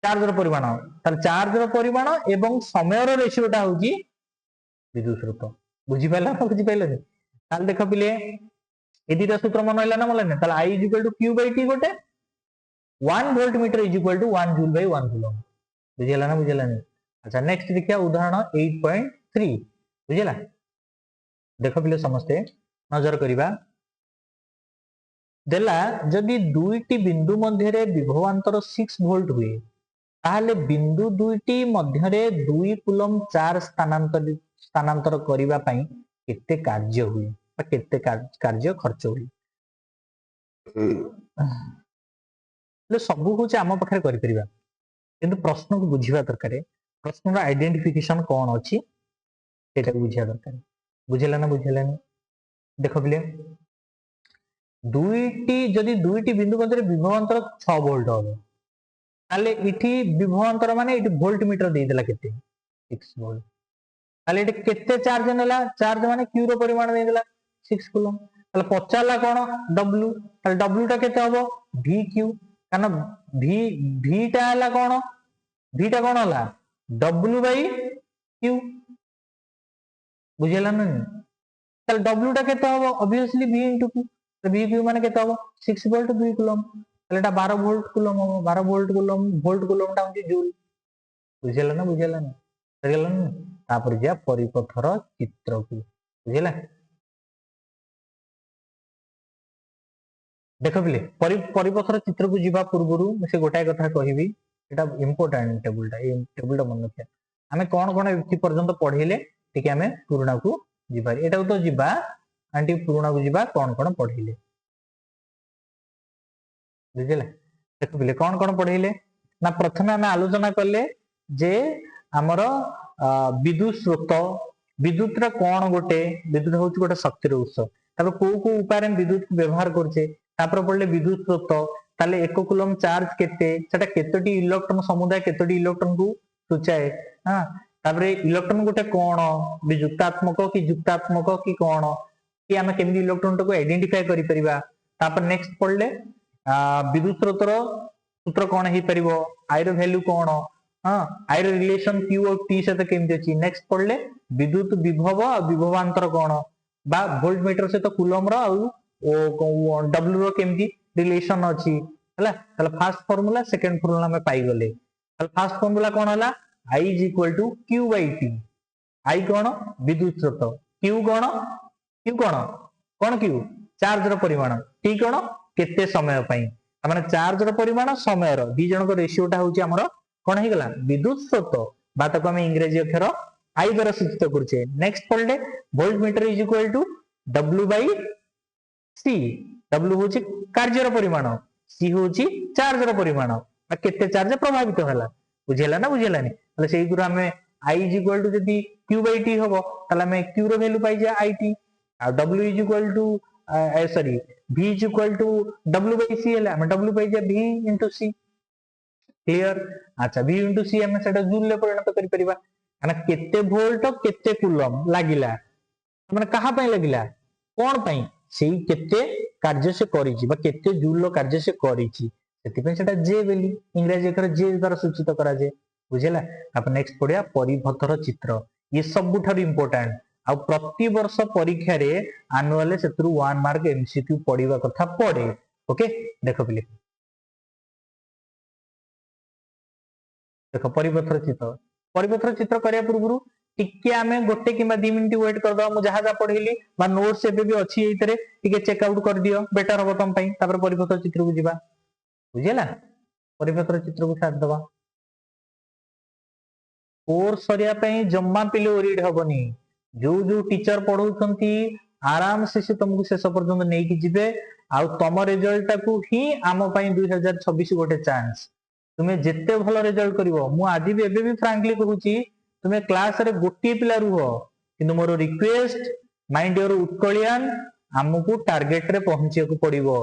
चार्ज रो परिमाण। तार चार्ज रो परिमाण एवं समय रो रेशियो टा होची विद्युत स्रोत। बुझि पाइला ना बुझि पाइला ताल देखो पिले ए दुटा सूत्र मन होला ना मन ना ताल I = Q/T गोटे 1 volt meter = 1 joule by 1 coulomb. बुझिला ना बुझिला नहीं। अच्छा नेक्स्ट देखिया उदाहरण 8.3 बुझिला। देखो पिले समस्ते नजर करिबा देला जदि दुईटी बिंदु मध्य रे विभवांतर 6 वोल्ट हुए ताहले बिंदु दुईटी मध्य रे 2 कूलम चार्ज स्थानांतर करिबा पई केते कार्य हुए बा केते कार्य खर्च हुए। ले सब होचे आम पाखरे करि परिबा किंतु प्रश्न को बुझिबा दरकार। प्रश्न रा आइडेंटिफिकेशन कोन अछि सेटा बुझिया दरकार। बुझिला ना बुझिला नहीं। देखो पिले जदि दुईटी बिंदु मध्य रे विभवांतर 6 वोल्ट हो ताले इठी विभवांतर माने इठी वोल्ट मीटर दे देला केते 6 वोल्ट। ताले एटे केते चार्ज नेला चार्ज माने q रो परिमाण दे देला 6 कूलम ताले पचारला कोन w ताले w टा केते हबो vq कारण v टा हला कोन v टा कोन हला w बाय q बुझेला न ताले w टा केते हबो ऑब्वियसली v * q तो vq माने केते हबो 6 वोल्ट 2 कूलम ताले एटा 12 वोल्ट कूलम हबो 12 वोल्ट कूलम टा होची जूल बुझेला न बुझेला न तापर जा परिपथर चित्र को बुझेला देखो बिले परिपथर चित्र को जीवा पूर्वरु से गोटाय कथा कहिबी एटा इंपोर्टेंट टेबुलटा मन रखिया हमें कोन एथि पर्यंत पढिले ठीक हमें पुराणा को जीवा एटा तो जीवा आंटी पुराणा को जीवा कोन पढिले बुझिले देखो बिले कोन पढिले ना प्रथम हमें आलोचना करले जे हमर विद्युत स्रोत विद्युत रा कोन गोटे विद्युत होची गोटे शक्ति उत्स तापर को उपाय रे विद्युत को व्यवहार करछे तापर पड़ले विद्युत स्रोत ताले 1 कूलम चार्ज केते सेटा केतोटी इलेक्ट्रॉन समुदाय केतोटी इलेक्ट्रॉन को सूचाए हां तापर इलेक्ट्रॉन गोटे कोन विद्युतात्मक कि युक्तात्मक कि कोन कि हमें केमि इलेक्ट्रॉन को आइडेंटिफाई करि परिबा तापर नेक्स्ट पड़ले विद्युत स्रोत रो सूत्र कोन हे परिबो आई रो वैल्यू कोन हां आई रो रिलेशन q और t से तो केमि अछि नेक्स्ट पड़ले विद्युत विभव और विभवांतर कोन बा वोल्ट मीटर से तो कूलम रो ओ w रो केमि रिलेशन अछि हला तले फर्स्ट फार्मूला सेकंड फार्मूला में पाई गले तले फर्स्ट फार्मूला कोन हला I = q/t I कोन विद्युत स्रोत q कोन q चार्ज रो परिमाण t कोन केते समय पई माने चार्ज रो परिमाण समय रो दी जन को रेशियोटा होची हमरो कोन हे गला विद्युत स्रोत बात को हम इंग्रजी अक्षर I द्वारा सूचित करछे नेक्स्ट पढ़ले वोल्ट मीटर = w/c w होची कार्य रो परिमाण c होची चार्ज रो परिमाण आ केते चार्ज प्रभावित होला बुझेला ना बुझेलानी तले सेही गुरु हमें I = जदी q/t होबो तले हमें q रो वैल्यू पाई जा it आ w सॉरी v = w/c हला हमें w पाई जा v * c क्लियर अच्छा v * c हमें सेटा जूल ले परिणत करि परिबा माने केते वोल्ट केते कूलम लागिला माने कहा पई लागिला कोन पई सेही केते कार्य से करिछि बा केते जूल लो कार्य से करिछि सेति पई सेटा जे वैल्यू इंग्रजी अक्षर जे द्वारा सूचित करा जे बुझेला अब नेक्स्ट पढिया परिपथर चित्र ये सब थार इंपोर्टेंट आ प्रति वर्ष परीक्षा रे एनुअल सेतरु 1 मार्क एमसीक्यू पढिबा कथा पढे ओके देखो पिले देखो परिपथर चित्र करिया पूर्वरु टिके हमें गोटे किबा 2 मिनिट वेट कर दो मु जहा जा पढिली बा नोट्स एबे भी अछि एतरे टिके चेक आउट कर दियो बेटर हो तम पई तापर परिपथर चित्र को जीवा बुझेला परिपथर चित्र को छाड़ दबा कोर्स सरिया पई जम्मा पिले ओरीड हबनी जो टीचर पढौछंती आराम से तुमको शेष पर्यंत नहीं कि जिबे आ तम रिजल्ट को ही आम पई 2026 गोटे चांस तुम्हें जिते भलो रिजल्ट करिवो मु आदि भी एबे भी फ्रैंकली कहूची तुम्हें क्लास रे गोटी पिला रुहो किंतु मोर रिक्वेस्ट माइंड योर उत्कलियन हमकु टारगेट रे पहुंचे को पड़िवो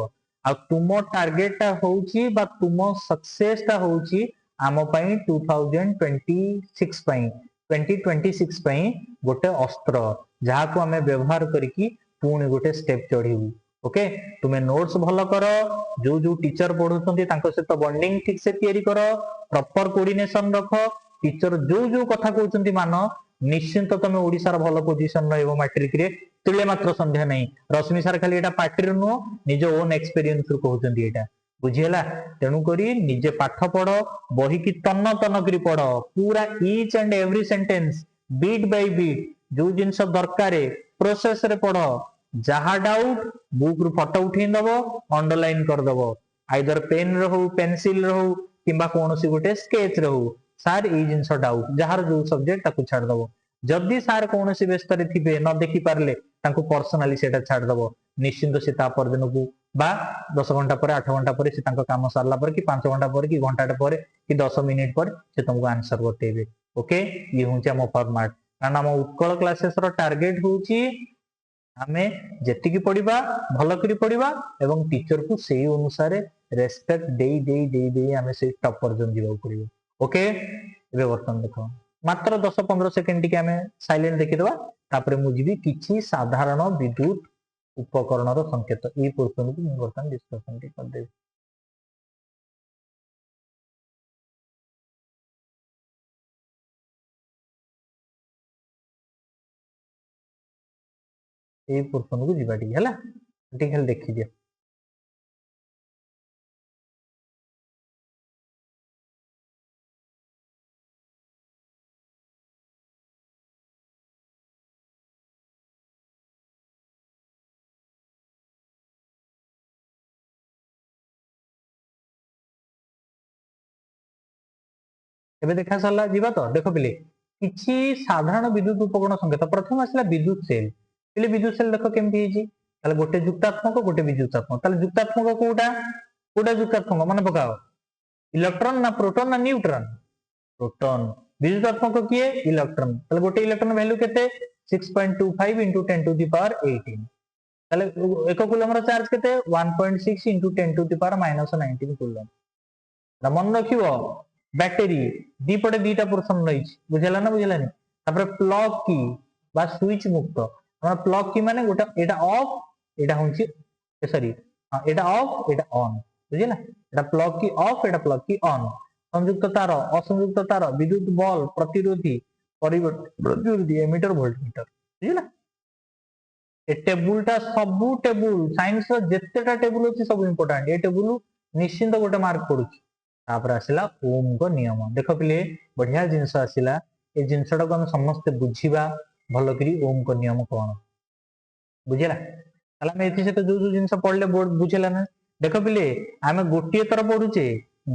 आ तुम टारगेट ता होउची बा तुम सक्सेस ता होउची आम पई 2026 पई 2026 पई गोटे अस्त्र जहा को हमें व्यवहार करिकी पुणी गोटे स्टेप चढ़ीबू ओके तुम्हें नोट्स भलो करो जो टीचर पढुछंती तांको सहित बॉन्डिंग ठीक से तयारी करो प्रॉपर कोऑर्डिनेशन रखो टीचर जो कथा कहउछंती मानो निश्चिंत तमे ओडिसा र भलो पोजीशन रहइबो मैट्रिक रे तिले मात्र संध्या नहीं रश्मि सर खाली एटा पार्टी नु निज ओन एक्सपीरियंस रू कहउछंती एटा बुझियला तेनु करी निजे पाठ पढो बही की तन्न तन्न करी पढो पूरा each and every sentence beat by beat जो जिंस दरकारे प्रोसेस रे पढो जहा डाउट बुक रु फोटो उठेन दबो अंडरलाइन कर दबो आइदर पेन रहू पेंसिल रहू किबा कोनोसी गोटे स्केच रहू सार ए जिंस डाउट जहार जो सब्जेक्ट ताकू छाड़ दबो जदी सार कोनोसी व्यस्त रे थिबे न देखि पारले ताकू पर्सनली सेटा छाड़ दबो निश्चिंत से ता पर दिन को बा 10 घंटा पर 8 घंटा पर से तांको काम सरला पर कि 5 घंटा पर कि घंटा पर कि 10 मिनिट पर से तुमको आंसर बतेबे ओके ये होचे हम फॉर्मेट कारण हम उत्कल क्लासेस रो टारगेट होची हमें जेति की पढिबा भलो करी पढिबा एवं टीचर को सेही अनुसार रेस्पेक्ट देई हमें से टॉप पर्यंत जीवा पड़िबो ओके एबे बर्तन देखो मात्र 10-15 सेकेंड टिके आमे साइलेंट देखिदवा तापरे मु जीवी किछि साधारण विद्युत उपकरण रो संकेत ई पोर्शन को मु बर्तन डिस्कशन टी कर देबी। ए पोर्शन को जीवा टी हला ठीक है देखि दियो। एबे देखा सरला जीवा तो देखो पिले किछि साधारण विद्युत उपकरण संकेत प्रथम आसला विद्युत सेल पिले विद्युत सेल देखो केमती हिची ताले गोटे युक्तात्मक गोटे विद्युतात्मक ताले युक्तात्मक कोउटा कोउटा युक्तात्मक माने पकाओ इलेक्ट्रॉन ना प्रोटॉन ना न्यूट्रॉन प्रोटॉन विद्युतात्मक किए इलेक्ट्रॉन ताले गोटे इलेक्ट्रॉन वैल्यू केते 6.25 into 10 to the power 18 ताले 1 कूलम रो चार्ज केते 1.6 into 10 to the power -19 coulomb ना मन रखिवो बैटरी दीपटे दीटा पोर्शन रही बुझेला ना बुझेला नहीं तापर प्लग की बा स्विच मुक्त हमरा प्लग की माने गोटा एटा ऑफ एटा होंची सॉरी हां एटा ऑफ एटा ऑन बुझेला एटा प्लग की ऑफ एटा प्लग की ऑन संयुक्त तार असंयुक्त तार विद्युत बल प्रतिरोधी प्रतिरोधी एमीटर वोल्टमीटर बुझेला ए टेबुलटा सबु टेबुल साइंस रो जेतेटा टेबुल अछि सब इंपोर्टेंट ए टेबुल निश्चिंत गोटे मार्क पडुची तापर आसिला ओम को नियम देख पिले बढ़िया जिनस आसिला ए जिनसटा को हम समस्त बुझीबा भलो करी ओम को नियम कोन बुझेला ताला में एथि से तो जो जिनस पढले बोर्ड बुझेला ना देख पिले आमे गोटिए तर पढुचे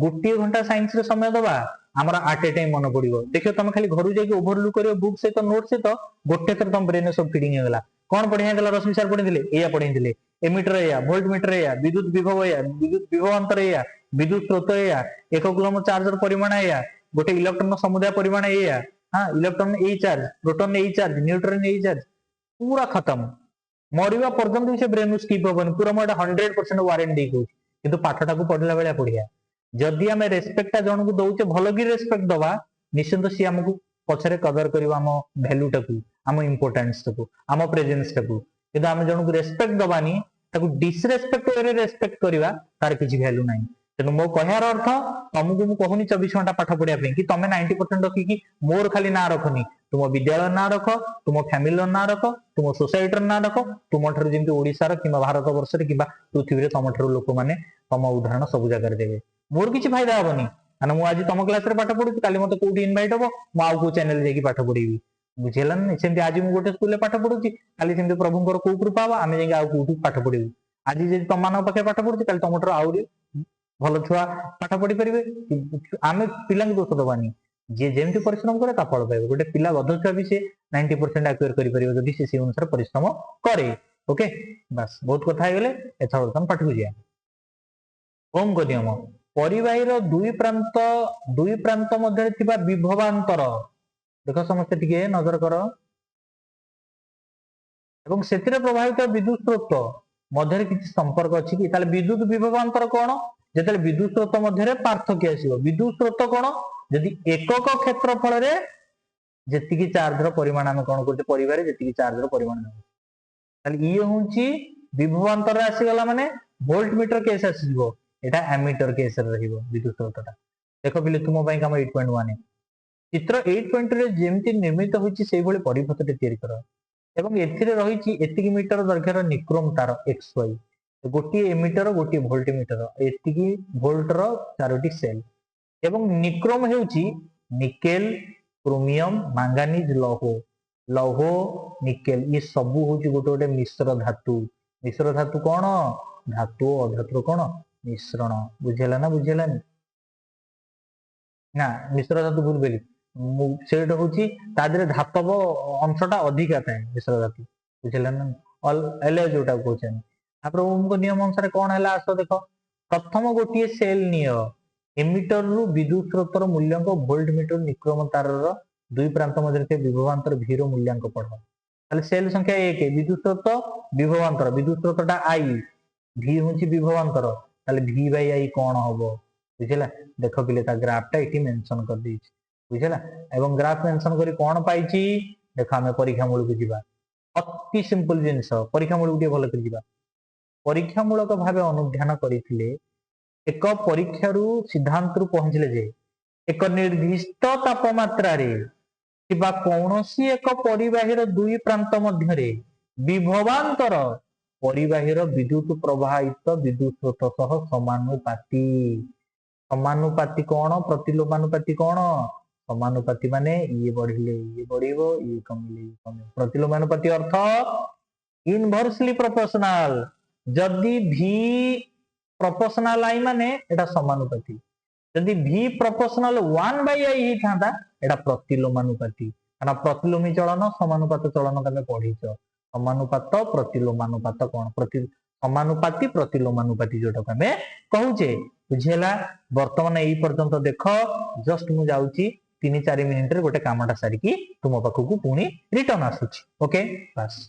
गोटिए घंटा साइंस रे समय दबा हमरा एट ए टाइम मन पड़िबो देखियो तुम खाली घरु जाके ओवरलुक करियो बुक से तो नोट से तो गोटे तर तुम ब्रेन सब फीडिंग हेगला कोन पढिया गेला रश्मि सर पढि दिले एया पढि दिले एमीटर एया वोल्टमीटर एया विद्युत विभव अंतर एया विद्युत स्रोत एया 1 कूलम चार्जर परिमाण एया गोटे इलेक्ट्रॉन समुदाय परिमाण एया हां इलेक्ट्रॉन ए चार्ज प्रोटॉन ए चार्ज न्यूट्रॉन ए चार्ज पूरा खत्म मरिवा पर्यंत से ब्रेन स्किप होबन पूरा मोटा 100% वारंटी कहू किंतु पाठटा को पढला बेला पढिया जदि आमे रेस्पेक्ट जन को दउचे भलो की रेस्पेक्ट दवा निश्चित सी हमको पछरे कदर करबा हम वैल्यू टाकू हम इंपोर्टेंस टाकू हम प्रेजेंस टाकू किंतु आमे जन को रेस्पेक्ट दबानी ताकू डिसरेस्पेक्ट वे रेस्पेक्ट करबा तार किछि वैल्यू नाही तेनु मो कहयार अर्थ तुमको मु कहूनी 24 घंटा पाठ पढिया पे कि तमे 90% रखी कि मोर खाली ना रखनी तुम विद्यालय ना रख तुम फैमिली ना रख तुम सोसाइटी ना रख तुम ठार जेमति ओडिसा र किबा भारत वर्ष रे किबा पृथ्वी रे तुम ठार लोक माने तुम उदाहरण सब जगह देबे मोर किछि फायदा होबनी माने मु आज तुम क्लास रे पाठ पढु काली मते कोठी इनवाइट हो मु आउ को चैनल जेकी पाठ पढीबी बुझेला नै सेमति आज मु गोटे स्कूल रे पाठ पढुची काली सेमति प्रभुंकर को कृपा बा आमे जेकी आउ कोठी पाठ पढीबी आज जे तुम मानव पाखे पाठ पढुची काली तुम ठार आउरी भलो छुआ पाठ पढी परिबे आमे पिलांग दोष दबानी जे जेमति परिश्रम करे ता फल पाइबे गोटे पिला गध छुआ भी से 90% एक्वायर करि परिबे जदि से अनुसार परिश्रम करे ओके बस बहुत कथा हे गेले एथा वर्तन पाठ हो जिया ओम को नियम परिवाहीर दुई प्रांत मध्य थिबा विभवांतर देखो समस्त टिके नजर करो एवं सेतिरे प्रभावित विद्युत स्रोत मध्य किछि संपर्क अछि कि ताले विद्युत विभवांतर कोन जेतले विद्युत स्रोत मध्य पार्थक्य आसीबो विद्युत स्रोत कोन यदि एकक क्षेत्रफल रे जेतिकी चार्ज रो परिमाण हम कोन करते परिवार जेतिकी चार्ज रो परिमाण ताले ई होउची विभवांतर आसी गला माने वोल्टमीटर केस आसीबो एटा एमीटर केस रे रहिबो विद्युत स्रोतटा देखो बिले तुम पई काम 8.1 चित्र 8.2 रे जेमति निर्मित होची सेही भली परिपथटे तयारी करो एवं एथिरे रहिची एतिकी मीटर दैर्घ्यर निक्रोम तार XY गोटी एमीटर गोटी वोल्टमीटर एतिकी वोल्ट रो चारोटी सेल एवं निक्रोम हेउची निकेल क्रोमियम मैंगानीज लौह निकेल ये सब होची गोटे गोटे मिश्र धातु कोन धातु अधातु कोन मिश्रण बुझेला ना बुझेलानी ना मिश्र धातु भूल बेली सेटा होची तादरे धातव अंशटा अधिक आता है मिश्र धातु बुझेला ना ऑल एले जोटा कहछन तापर ओम को नियम अनुसार कोन हला आसो देखो प्रथम गोटी सेल नियो एमीटर रु विद्युत स्रोतर मूल्यांक वोल्टमीटर निक्रोम तार रो दुई प्रांत मध्य विभवांतर v रो मूल्यांक पढो ताले सेल संख्या 1 विद्युत स्रोत विद्युत स्रोतटा i v होची विभवांतर ताले v बाय i कोन होबो बुझिला देखो बिले ता ग्राफटा एठी मेंशन कर दी बुझला एवं ग्राफ मेंशन करी कौन पाइची देखो आमे परीक्षा मूल को जीवा अति सिंपल जिनिस परीक्षा मूल को भल कर जीवा परीक्षा मूलक भाव अनुध्यान करथिले एक परीक्षा रु सिद्धांत रु पहुंचले जे एक निर्दिष्ट तापमात्रा रे किबा कौनसी एक परिबाहीर दुई प्रांत मध्य रे विभवांतर परिबाहीर विद्युत प्रवाहित विद्युत स्रोत सह समानुपाती समानुपाती कौन प्रतिलोमानुपाती कौन समानुपाती माने ये बढ़िले ये बढ़िबो ये कमिले ये कमिबो प्रतिलोमानुपाती अर्थ इनवर्सली प्रोपोर्शनल जदि v प्रोपोर्शनल आई माने एटा समानुपाती जदि v प्रोपोर्शनल 1/i ही थांता एटा प्रतिलोमानुपाती काना प्रतिलोमी चलन समानुपात चलन तमे पढिছো समानुपात प्रतिलोमानुपात कोन प्रति समानुपाती प्रतिलोमानुपाती जोटा तमे कहूचे बुझिला वर्तमान एई पर्यंत देखो जस्ट मु जाउची 3-4 मिनिट रे गोटे कामटा सारी की तुम पाखकू पुनी रिटर्न आसुची ओके बस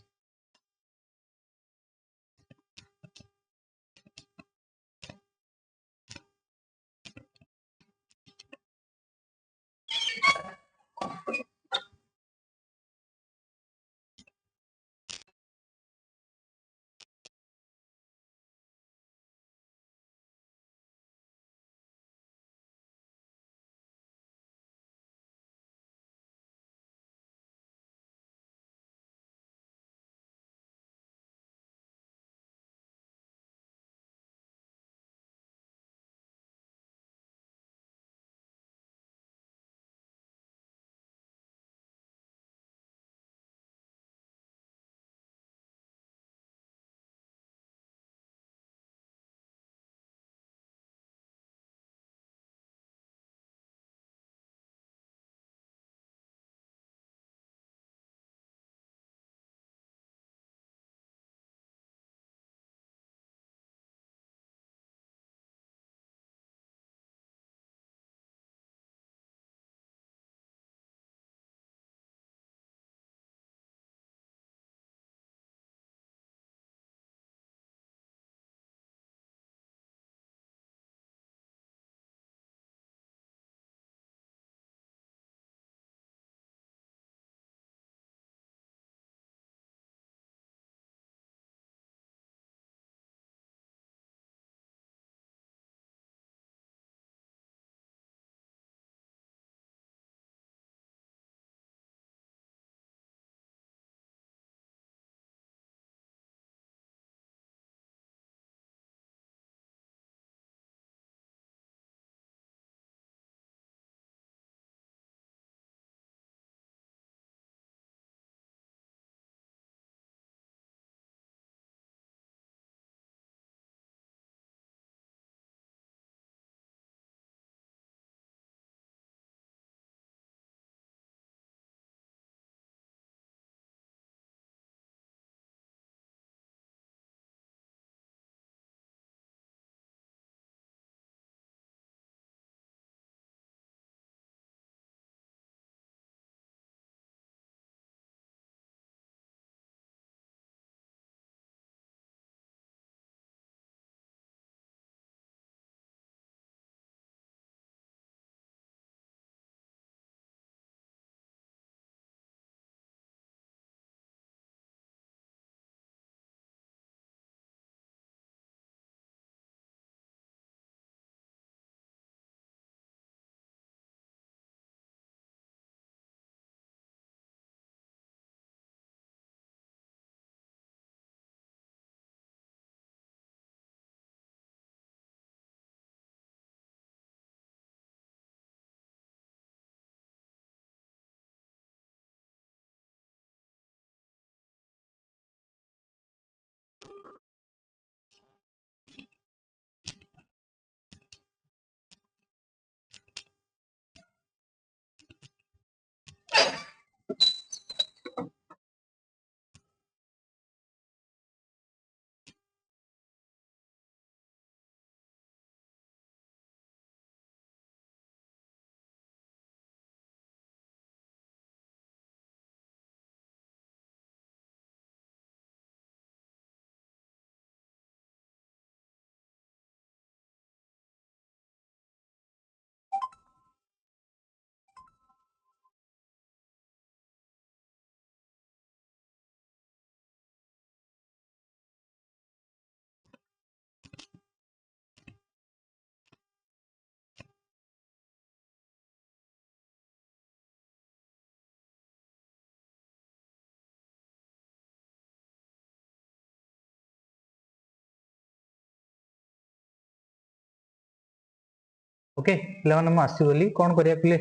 ओके पे आसीगली कौन करिया पिले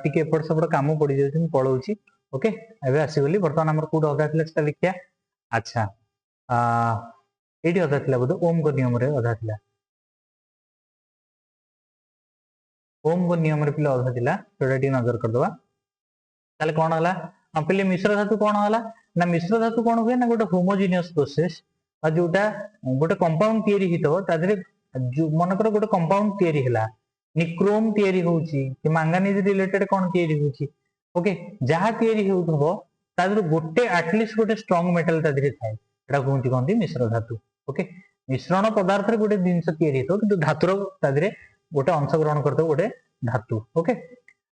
टिके एपट सेपट काम पड़ जाए पलाऊँ ओके एबे आसीगली बर्तमान आमर कोड अधा थिला सेटा लिखिया अच्छा एटी अधा थिला बोधे ओम को नियम रे अधा थिला ओम को नियम रे पिले अधा थिला सेटा टी नजर कर दवा ताले कौन हला पिले मिश्र धातु कौन हला ना मिश्र धातु कौन हुए ना गोटे होमोजिनियस प्रोसेस आ जोटा गोटे कंपाउंड तयारी हितबो ता देरे मन कर गोटे कंपाउंड तयारी हला निक्रोम तयारी होउची कि मैंगानीज रिलेटेड कौन तयारी होउची ओके जहा तयारी होउथबो ता देरे गोटे एटलीस्ट गोटे स्ट्रांग मेटल ता देरे थाए एटा कोंती कोंती मिश्र धातु ओके मिश्रण पदार्थ रे गोटे जिंस तयारी हितो किंतु धातुर ता देरे गोटे अंश ग्रहण करतो गोटे धातु ओके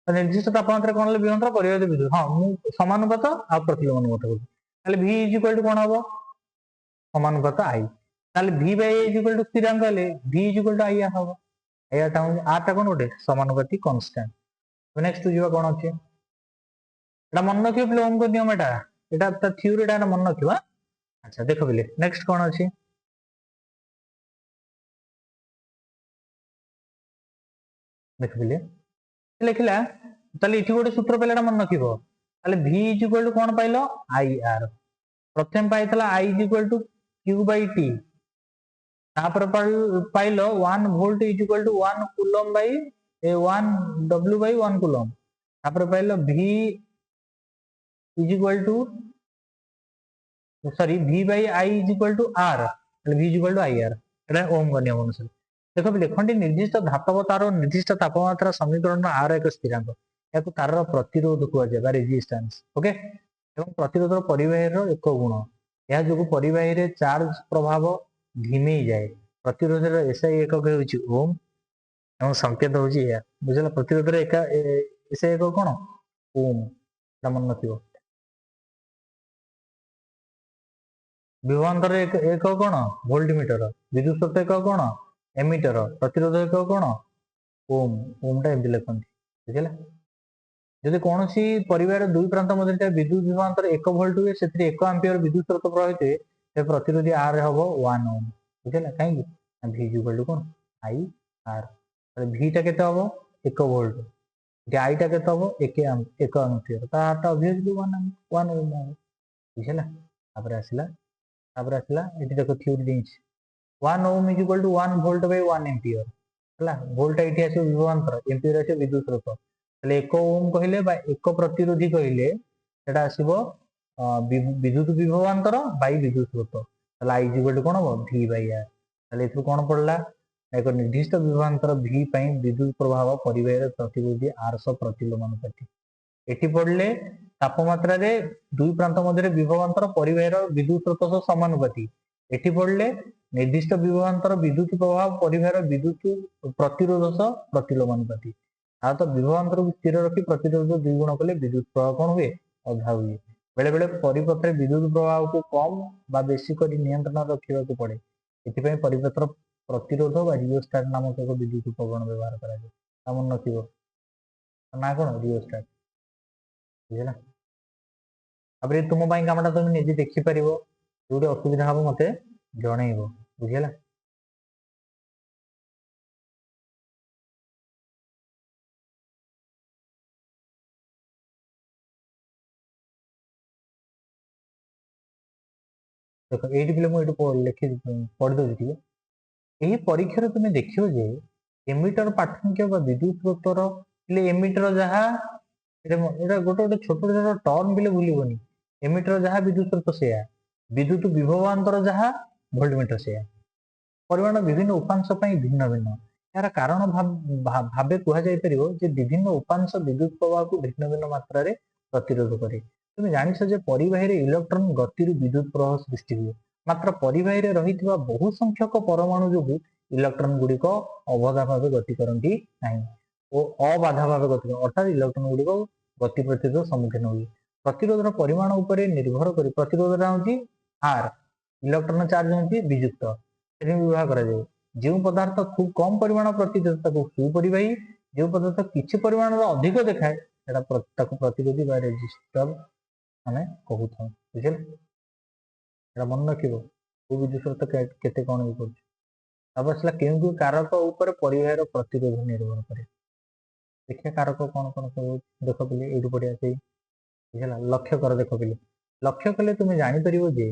निर्दिष्ट तापमात्रा कौन विभवांतर परिवर्तित विद्युत हाँ मु समानुपात आ प्रतिलोम अनुपात कहूँ ताले v इज इक्वल टू कौन हबो समानुपात i ताले v बाय a इज इक्वल टू स्थिरांक ले v is equal to i हबो एया टा r टा कोन गोटे समानुपाती कांस्टेंट तो नेक्स्ट जीवा कोन अछि एटा मन रखियो प्ले ओम को नियम एटा त थ्योरी एटा मन रखियो अच्छा देखो बिले नेक्स्ट कोन अछि देखो बिले लिखला ताले इठी गोटे सूत्र पेलाटा मन रखिबो ताले v इज इक्वल टू कोन पाइलो ir प्रथम पाइतला i इज इक्वल टू q बाय t तापर पाइलो 1 volt is equal to 1 coulomb by 1 w by 1 coulomb तापर पाइलो v is equal to sorry v by i is equal to r ताले v is equal to ir एटा ओम का नियम अनुसार देखो लेखंडी निर्दिष्ट धातव तार निर्दिष्ट तापमात्रा समीकरण आर एक स्थिरांक या तार प्रतिरोध कहुए रेजिस्टेंस ओके एवं प्रतिरोध परिवाहर एक गुण यह जो परिवाही रे चार्ज प्रभाव धीमे जाए प्रतिरोध एसआई एकक होउची ओम एवं संकेत होउची या बुझला प्रतिरोध रे एक एसआई एकक कोन ओम मन नथिबो विभवांतर एक कोन वोल्टमीटर विद्युत शक्ति एक कोन एमीटर प्रतिरोध एक कोन ओम ओम टा एमती लिखंती बुझला जदि कौन सी परिवार दुई प्रांत मध्य विद्युत विभवांतर 1 वोल्ट हुए से 1 एम्पियर विद्युत स्रोत प्रवाहित हुए से प्रतिरोधी आर हबो 1 ओम बुझला काई v इक्वल टू कोन i r ताले v टा केते हबो 1 वोल्ट जे i टा केते हबो 1 एम्पियर ता टा ऑब्वियसली 1 ओम बुझला तापर आसिला एटी देखो थ्योरी देछि 1 ohm is equal to 1 volt by 1 ampere हला वोल्ट एटी आसे विभवांतर एम्पियर आसे विद्युत स्रोत ताले 1 ओम कहिले बा 1 प्रतिरोधी कहिले सेटा आसीबो विद्युत विभवांतर बाय विद्युत स्रोत ताले i इज इक्वल टू कोन हो v बाय r ताले एथु कोन पडला एक निर्दिष्ट विभवांतर v पई विद्युत प्रभाव परिवार प्रतिरोधी r सह प्रतिलोम अनुपाती एटी पडले तापमात्रा रे दुई प्रांत मध्य विभवांतर परिवार विद्युत स्रोत सह समानुपाती एटी पडले निर्दिष्ट विभवांतर विद्युत प्रभाव परिवार विद्युत प्रतिरोध सह प्रतिलोम अनुपाती आ तो विभवांतर को स्थिर रखी प्रतिरोध दुई गुण कले विद्युत प्रवाह कौन हुए अधा हुए बेले बेले परिपथ रे विद्युत प्रवाह को कम बा बेसी करी नियंत्रण रखिबा को पड़े एथिपय परिपथ प्रतिरोध बा रियोस्टेट नामक एक विद्युत उपकरण व्यवहार करा जाय हमन नथिबो ना कोन रियोस्टेट बुझला अब रे तुम पई कामटा तुम निजे देखि परिबो जोडे असुविधा हबो मते जणैबो बुझला देखो एटी पिले मु एटु लिखि पढ दउ ठीक एही परीक्षा रे तुमे देखियो जे एमिटर पाठ्यांक बा विद्युत स्रोतर ले एमिटर जहा एटा गोटे गोटे छोट छोट टर्म बिले भूलिबोनी एमिटर जहा विद्युत स्रोत सेया विद्युत विभवांतर जहा वोल्टमीटर सेया परिमाण विभिन्न उपांश पई भिन्न भिन्न यार कारण भाबे कुहा जाय परिबो जे विभिन्न उपांश विद्युत प्रवाह को भिन्न भिन्न मात्रा रे प्रतिरोध करे तुम जानिछ जे परिवाही रे इलेक्ट्रॉन गति रू विद्युत प्रवाह सृष्टि हुए मात्र परिवाही रे रहितबा बहु संख्यक परमाणु जोगु इलेक्ट्रॉन गुडी को अबाधा भाबे गति करंती नाही ओ अबाधा भाबे गति अर्थात इलेक्ट्रॉन गुडी को गति प्रतिरोध सम्मुखीन हुए प्रतिरोधर परिमाण उपरे निर्भर करी प्रतिरोधटा होची आर इलेक्ट्रॉन चार्ज होची विद्युत एथि विभाग करा जाय जो पदार्थ खूब कम परिमाण प्रतिरोधता को सुपरिवाही जो पदार्थ किछि परिमाण अधिक देखाए एटा प्रतिरोधी बा रेजिस्टर हमें कहू था बुझल एटा मन रखिबो को विद्युत स्रोत केते कोन भी करछ ତାପରେ କେଉଁ कारक ଉପରେ ପରିବାହୀର ପ୍ରତିରୋଧ ନିର୍भର करे देखिए कारक कौन कौन सब देख पिले ये पढ़िया से बुझला लक्ष्य कर देख पिले लक्ष्य कले तुम जापर जे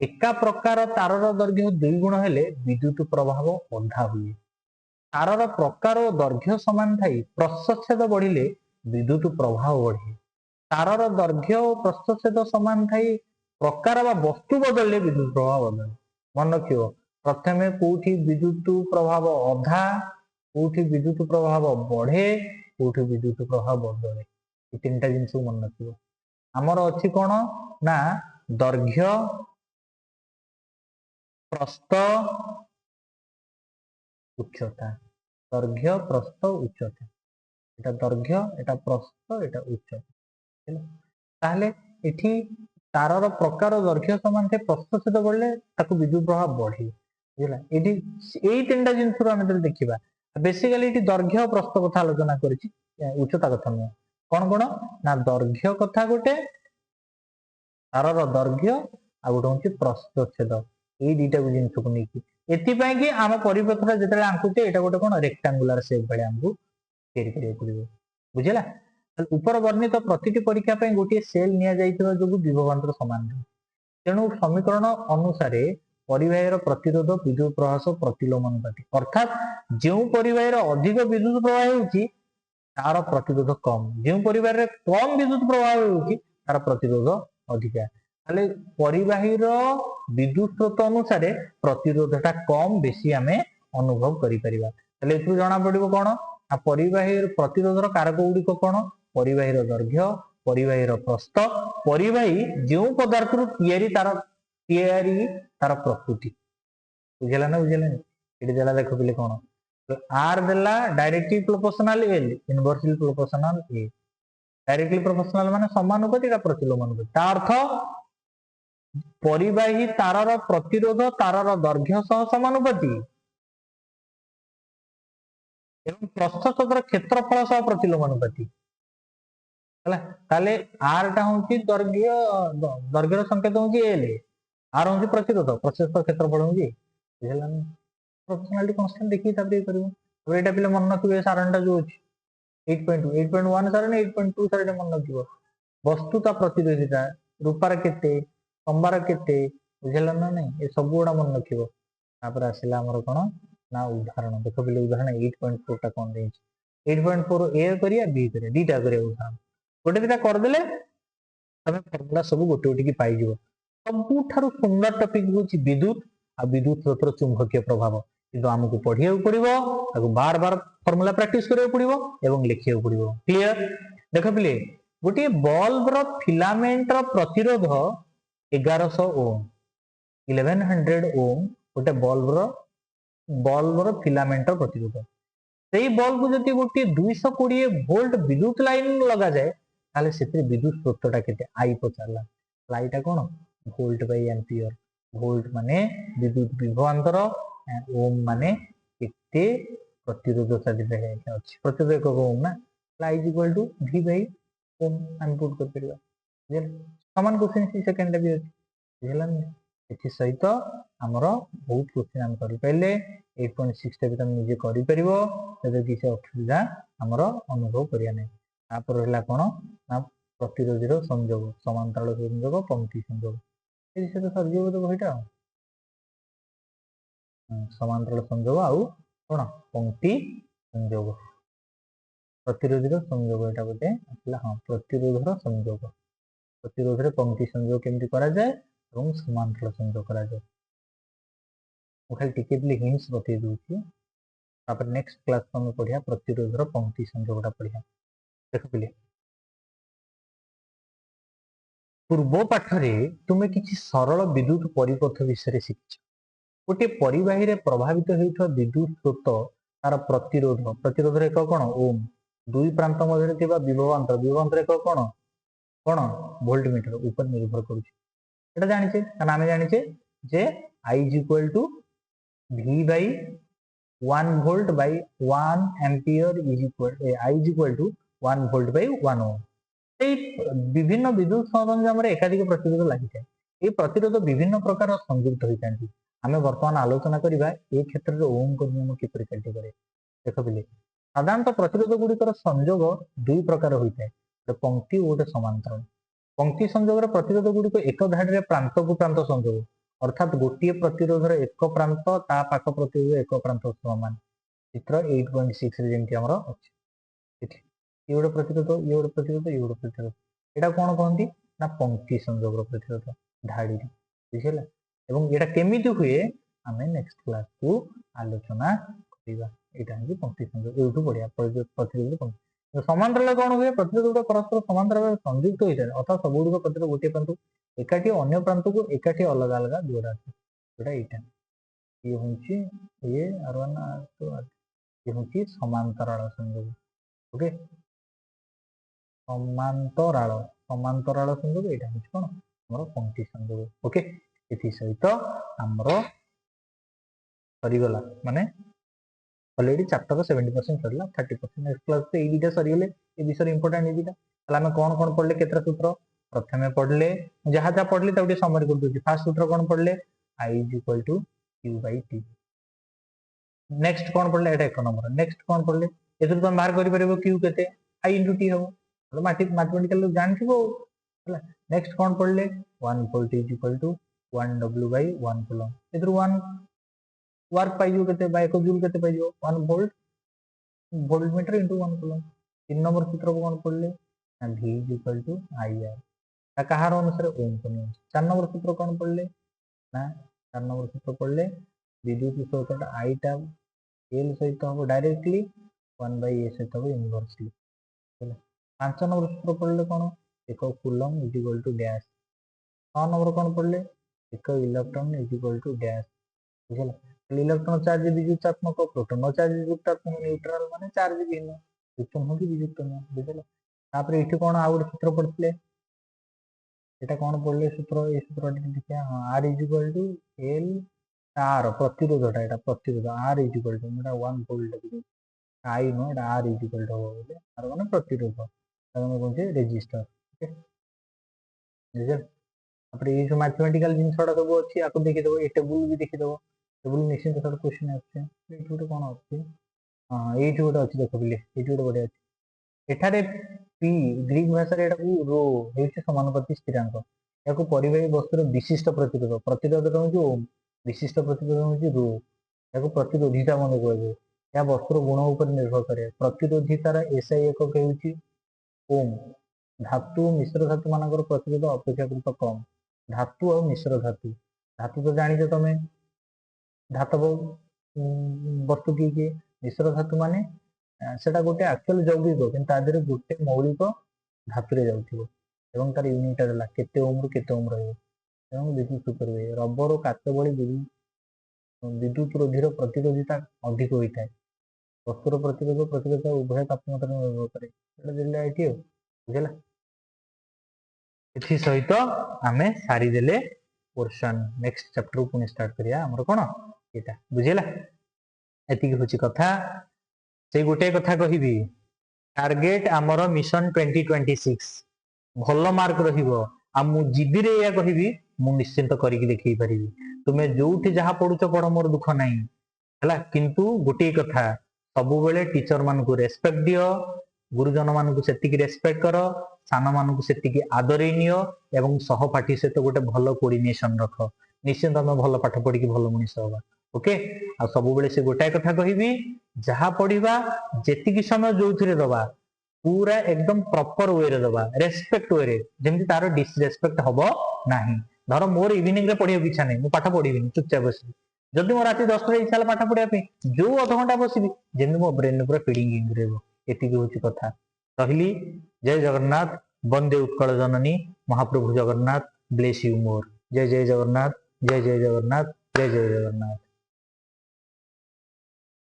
एका प्रकार तारर दैर्घ्य 2 गुण हेले विद्युत प्रभाव अधा हुए तारर प्रकार और दैर्घ्य समान थाई प्रस्थच्छेद बढ़िले विद्युत प्रभाव बढ़े तारर दैर्घ्य और प्रस्थच्छेद समान थाई प्रकार व वस्तु बदलले विद्युत प्रभाव बदले मन रखियो प्रथमे कोठी विद्युत प्रभाव अधा कोठी विद्युत प्रभाव बढ़े कोठी विद्युत प्रभाव बदले ये तीन टा जिनिस मन रखियो आमर अच्छी कौन ना दैर्घ्य प्रस्थ उच्चता दैर्घ्य प्रस्थ उच्चता एटा दैर्घ्य एटा प्रस्थ एटा उच्चता ताहले एठी तारर प्रकार दैर्घ्य समान थे प्रस्थ सहित बढ़ले ताकू विद्युत प्रभाव बढ़े बुझला एठी एई तीनटा जिनिस रो हम देखिबा बेसिकली एठी दैर्घ्य प्रस्थ कथा आलोचना करिछि उच्चता कथा न कोन कोन ना दैर्घ्य कथा गोटे तारर दैर्घ्य आ गोटे होछि प्रस्थच्छेद एई दुईटा जिनिस को नेकी एथिपाई कि आम परिपथटा जेतेले आंकुचे एटा गोटे कोन रेक्टांगुलर शेप भले हमकु तैयारी करियो पड़िबो बुझला ऊपर वर्णित प्रतिटी परीक्षा पे गोटे सेल निया जाइथिबा जोगु विभवांतर समान तेणु समीकरण अनुसार परिवाहीर प्रतिरोध विद्युत प्रवाह प्रतिलोम अनुपात अर्थात जो परिवाहीर अधिक विद्युत प्रवाह होउची तार प्रतिरोध कम जो परिवार रे कम विद्युत प्रवाह होउची तार प्रतिरोध अधिका ताले परिवाहीर विद्युत स्रोत अनुसार प्रतिरोधटा कम बेसी आमे अनुभव करि परिबा ताले एथु जणा पड़िबो कोन आ परिवाहीर प्रतिरोधर कारक गुड़िक कौन परिवाहीर दैर्घ्य परिवाहीर प्रस्थ परिवाही जो पदार्थ तार प्रकृति बुझला ना बुझला ये देला देख पिले कौन आर देला directly proportional L inversely proportional ए डायरेक्टली प्रोपोर्शनल माने समानुपाती एटा प्रतिलोमानुपाती ता अर्थ परिवाही तारर प्रतिरोध तारर दैर्घ्य सह समानुपाती एवं प्रस्थच्छेदर क्षेत्रफल सह प्रतिलोमानुपाती ताले आर टा होची दैर्घ्य दैर्घ्यर संकेत होची एल आर होची प्रतिरोध प्रस्थच्छेद क्षेत्रफल होची बुझला ना प्रोपोर्शनालिटी कांस्टेंट देखि ताबे करिवो अब एटा पिले मन नथिबे सारणटा जो अछि 8.2 8.1 सारण 8.2 सारण मन नथिबो वस्तुता प्रतिरोधिता रूपार केते संबार केते बुझला ना नै ए सब गुडा मन नथिबो तापर आसिला हमर कोन ना उदाहरण देखो पिले उदाहरण 8.4 टा कोन देछि 8.4 ए करिया बी करिया दीटा करिया उदाहरण गोटे दिटा कर देले तमे फॉर्मूला सब गोटे गोटे की पाई जिवो सबुठारु सुंदर टॉपिक होची विद्युत आ विद्युत स्रोतर चुंबकीय प्रभाव किंतु हमकु पढ़िया पड़िबो ताकु बार बार फॉर्मूला प्रैक्टिस करिया पड़िबो एवं लिखिया पड़िबो क्लियर देखो पिले गोटे बल्ब रो फिलामेंट रो प्रतिरोध 1100 ओम 1100 ओम गोटे बल्ब रो फिलामेंट रो प्रतिरोध सेही बल्ब को जति गोटे 220 वोल्ट विद्युत लाइन लगा जाए ताले सेते विद्युत स्रोतटा केते आई पचारला लाइटा कोन वोल्ट बाय एंपियर वोल्ट माने विद्युत विभवांतर ओम माने केते प्रतिरोधता दिबे अछि प्रतिरोध एक ओम ना I is equal to V by ओम हम पुट कर परिबा जे समान क्वेश्चन सी सेकंड भी अछि बुझलन एथि सहित हमरो बहुत क्वेश्चन हम करि पहिले 8.6 टा भी तुम निजे करि परिबो तबे किसे असुविधा हमरो अनुभव करिया नै तापर हला कोन ना प्रतिरोधीर संयोग समांतराल संयोग पंक्ति संयोग ए से तो सर्जीव तो होइटा समांतराल संयोग आउ कोन पंक्ति संयोग प्रतिरोधीर संयोग एटा बोते आसला हां प्रतिरोधर संयोग प्रतिरोधरे पंक्ति संयोग केमति करा जाय एवं समांतराल संयोग करा जाय खाली टिके दिले हिंट्स बतै दूची तापर नेक्स्ट क्लास में पढ़िया प्रतिरोधर पंक्ति संयोगटा पढ़िया देख पिले पूर्व पाठरे तुमे किछि सरल विद्युत परिपथ विषय शिखिछ गोटे परिवाही रे प्रभावित होइथो विद्युत स्रोत तार प्रतिरोध प्रतिरोध रे कोन ओम दुई प्रांत मध्य थिबा विभवांतर एक कोन कोन वोल्टमीटर ऊपर निर्भर करूछि एटा जानिछे काना आमे जानिछे जे I is equal to V by 1 volt by 1 ampere is equal I is equal to 1 volt by 1 ohm विभिन्न विद्युत सरंजाम एकाधिक प्रतिरोध लगी ए प्रतिरोध विभिन्न प्रकार संयुक्त होता आमे वर्तमान आलोचना करिबा ए क्षेत्र रे ओम को नियम किपरि कार्य करे। देख पिले साधारणतः प्रतिरोध गुड़िकर संयोग दुई प्रकार होता है, गोटे पंक्ति और गोटे समांतरण। पंक्ति संयोग प्रतिरोध गुड़िक एक धाड़ी प्रांत को प्रांत संयोग, अर्थात गोटे प्रतिरोधर एक प्रांत ता पाख प्रतिरोध एक प्रांत समान। चित्र 8.6 जमी आमर अच्छे ये गोटे प्रतिरोध ये गोटे प्रतिरोध ये गोटे प्रतिरोध, यहाँ कौन कहती ना पंक्ति संयोग प्रतिरोध धाड़ी बुझेगा। एवं यहाँ केमी हुए आम नेक्स्ट क्लास को आलोचना करवा। यहाँ हूँ पंक्ति संयोग यूँ बढ़िया प्रतिरोध पंक्ति। समांतर कौन हुए प्रतिरोध परस्पर समांतर भाव संयुक्त होता है, अर्थात सब गुड़िक प्रतिरोध गोटे प्रांत एकाठी अन्य प्रांत को एकाठी अलग अलग जोड़ा जोटा यहाँ ये हूँ ये ये हूँ समांतराल संयोग। ओके समांतराल समांतराल संयोग यहाँ हूँ कौन आम पंक्ति संयोग। ओके ये सहित आमर सरीगला माने ऑलरेडी चैप्टर 70% सरला 30% नेक्स्ट क्लास पे ये दुटा सरीगले ये विषय इंपोर्टेंट ये दुटा आम कौन कौन पढ़ले केतरा सूत्र प्रथमे पढ़ले जहाँ जहाँ पढ़ले ताकि समरी कर दूसरी। फास्ट सूत्र कौन पढ़ले I = Q/T। नेक्स्ट कौन पढ़ले एटा एक नंबर। नेक्स्ट कौन पढ़ले ए तुम बाहर करि परबो Q केते I * T हो मैथमेटिकल जानथिबो हला। नेक्स्ट कौन पढ़ले 1 volt = 1 W/1 कूलम एथुर 1 वर्क पाइजो केते बाय 1 जूल केते पाइजो 1 volt voltmeter into 1 coulomb. 3 number सूत्र को कौन पढ़ले ना V = IR ता कहार अनुसार ओम को नियम। 4 नंबर सूत्र कौन पढ़ले ना 4 नंबर सूत्र पढ़ले विद्युत स्रोतटा I टा L सहित हम डायरेक्टली 1/A सहित हम इनवर्सली। 5 नंबर सूत्र पढ़ले कौन 1 कूलम = डैश। 6 नंबर कौन पढ़ले 1 इलेक्ट्रॉन = डैश बुझला। इलेक्ट्रॉन चार्ज विद्युतात्मक प्रोटॉन चार्ज विद्युतात्मक न्यूट्रल माने चार्ज भिन्न युक्त हो कि वियुक्त न बुझला। तापर एठी कोन आ गोटे सूत्र पढ़थिले एटा कोन पढ़ले सूत्र ए सूत्र देखिया R = L R प्रतिरोधटा एटा प्रतिरोध R = मेरा 1 volt I no Etah R = हो बोले R माने प्रतिरोध तमे कोन रेजिस्टर। ओके बुझला। तापर ए जो मैथमेटिकल जिंसडा सब अछि आको देखि देबो ए टेबल भी देखि देबो टेबल निश्चित सर क्वेश्चन आछे एठी गोटे कोन अछि हां एठी गोटे अछि देखो बिले एठी गोटे बडे अछि एठारे p ग्रीक भाषा रे एटा को रो हेछि समानुपाती स्थिरांक याको परिवाही वस्तुर विशिष्ट प्रतिरोध प्रतिरोध कहू ओम विशिष्ट प्रतिरोध होछि रो याको प्रतिरोधिता मन कहबो या वस्तुर गुण ऊपर निर्भर करे। प्रतिरोधितार SI एकक हेछि ओम। धातु मिश्र धातु मानकर प्रतिरोध अपेक्षाकृत कम। धातु और मिश्र धातु धातु तो जानि छ तमे धातव वस्तु की मिश्र धातु माने सेटा गोटे एक्चुअल यौगिक किंतु तादरे गोटे मौलिक धातु रे जाउथिबो एवं तार यूनिट रहला केते ओम रु केते ओम रहबो एवं विद्युत सूत्र वे रबर और काच बळी विद्युत रोधीर प्रतिरोधिता अधिक होइଥାଏ। वस्तुर प्रतिरोध प्रतिरोध उभय तापमात्रा निर्भर करे एटा दिले आइठी बुझला। एथि सहित आमे सारी देले पोर्शन नेक्स्ट चैप्टर पुनी स्टार्ट करिया हमर कोन एटा बुझेला। एति होची कथा से गोटे कथा कहिबी टारगेट आमर मिशन 2026 भलो मार्क रहिबो आ मु जिबी रे या कहिबी मु निश्चिंत करिकि देखि परिबी तुमे जोठी जहा पढुचो पढ मोर दुख नाही हला। किंतु गोटे कथा सबु बेले टीचर मान को रेस्पेक्ट दियो गुरुजन मान को सेति की रेस्पेक्ट करो सान मान को सेति की आदरे नियो एवं सहपाठी सहित गोटे भलो कोऑर्डिनेशन रखो निश्चिंत हम भलो पाठ पढी कि भलो मनीष होबा। ओके आ सब बेले से गोटाए कथा कहिबी जहा पढिबा जेतिकी समय जोथिरे दबा पूरा एकदम प्रॉपर वे रे दबा रेस्पेक्ट वे रे जेमति तारो डिसरेस्पेक्ट हबो नाही। धर मोर इवनिंग रे पढियो इच्छा नै मु पाठ पढिबिनी चुपचाप बसि जदि मो राति 10 रे इच्छा पाठ पढिया पे जो आधा घंटा बसिबी जेमति मो ब्रेन पूरा फीडिंग रहबो। एति की होची कथा कहली। जय जगन्नाथ वंदे उत्कल जननी महाप्रभु जगन्नाथ ब्लेस यू मोर। जय जय जगन्नाथ जय जय जगन्नाथ जय जय जगन्नाथ।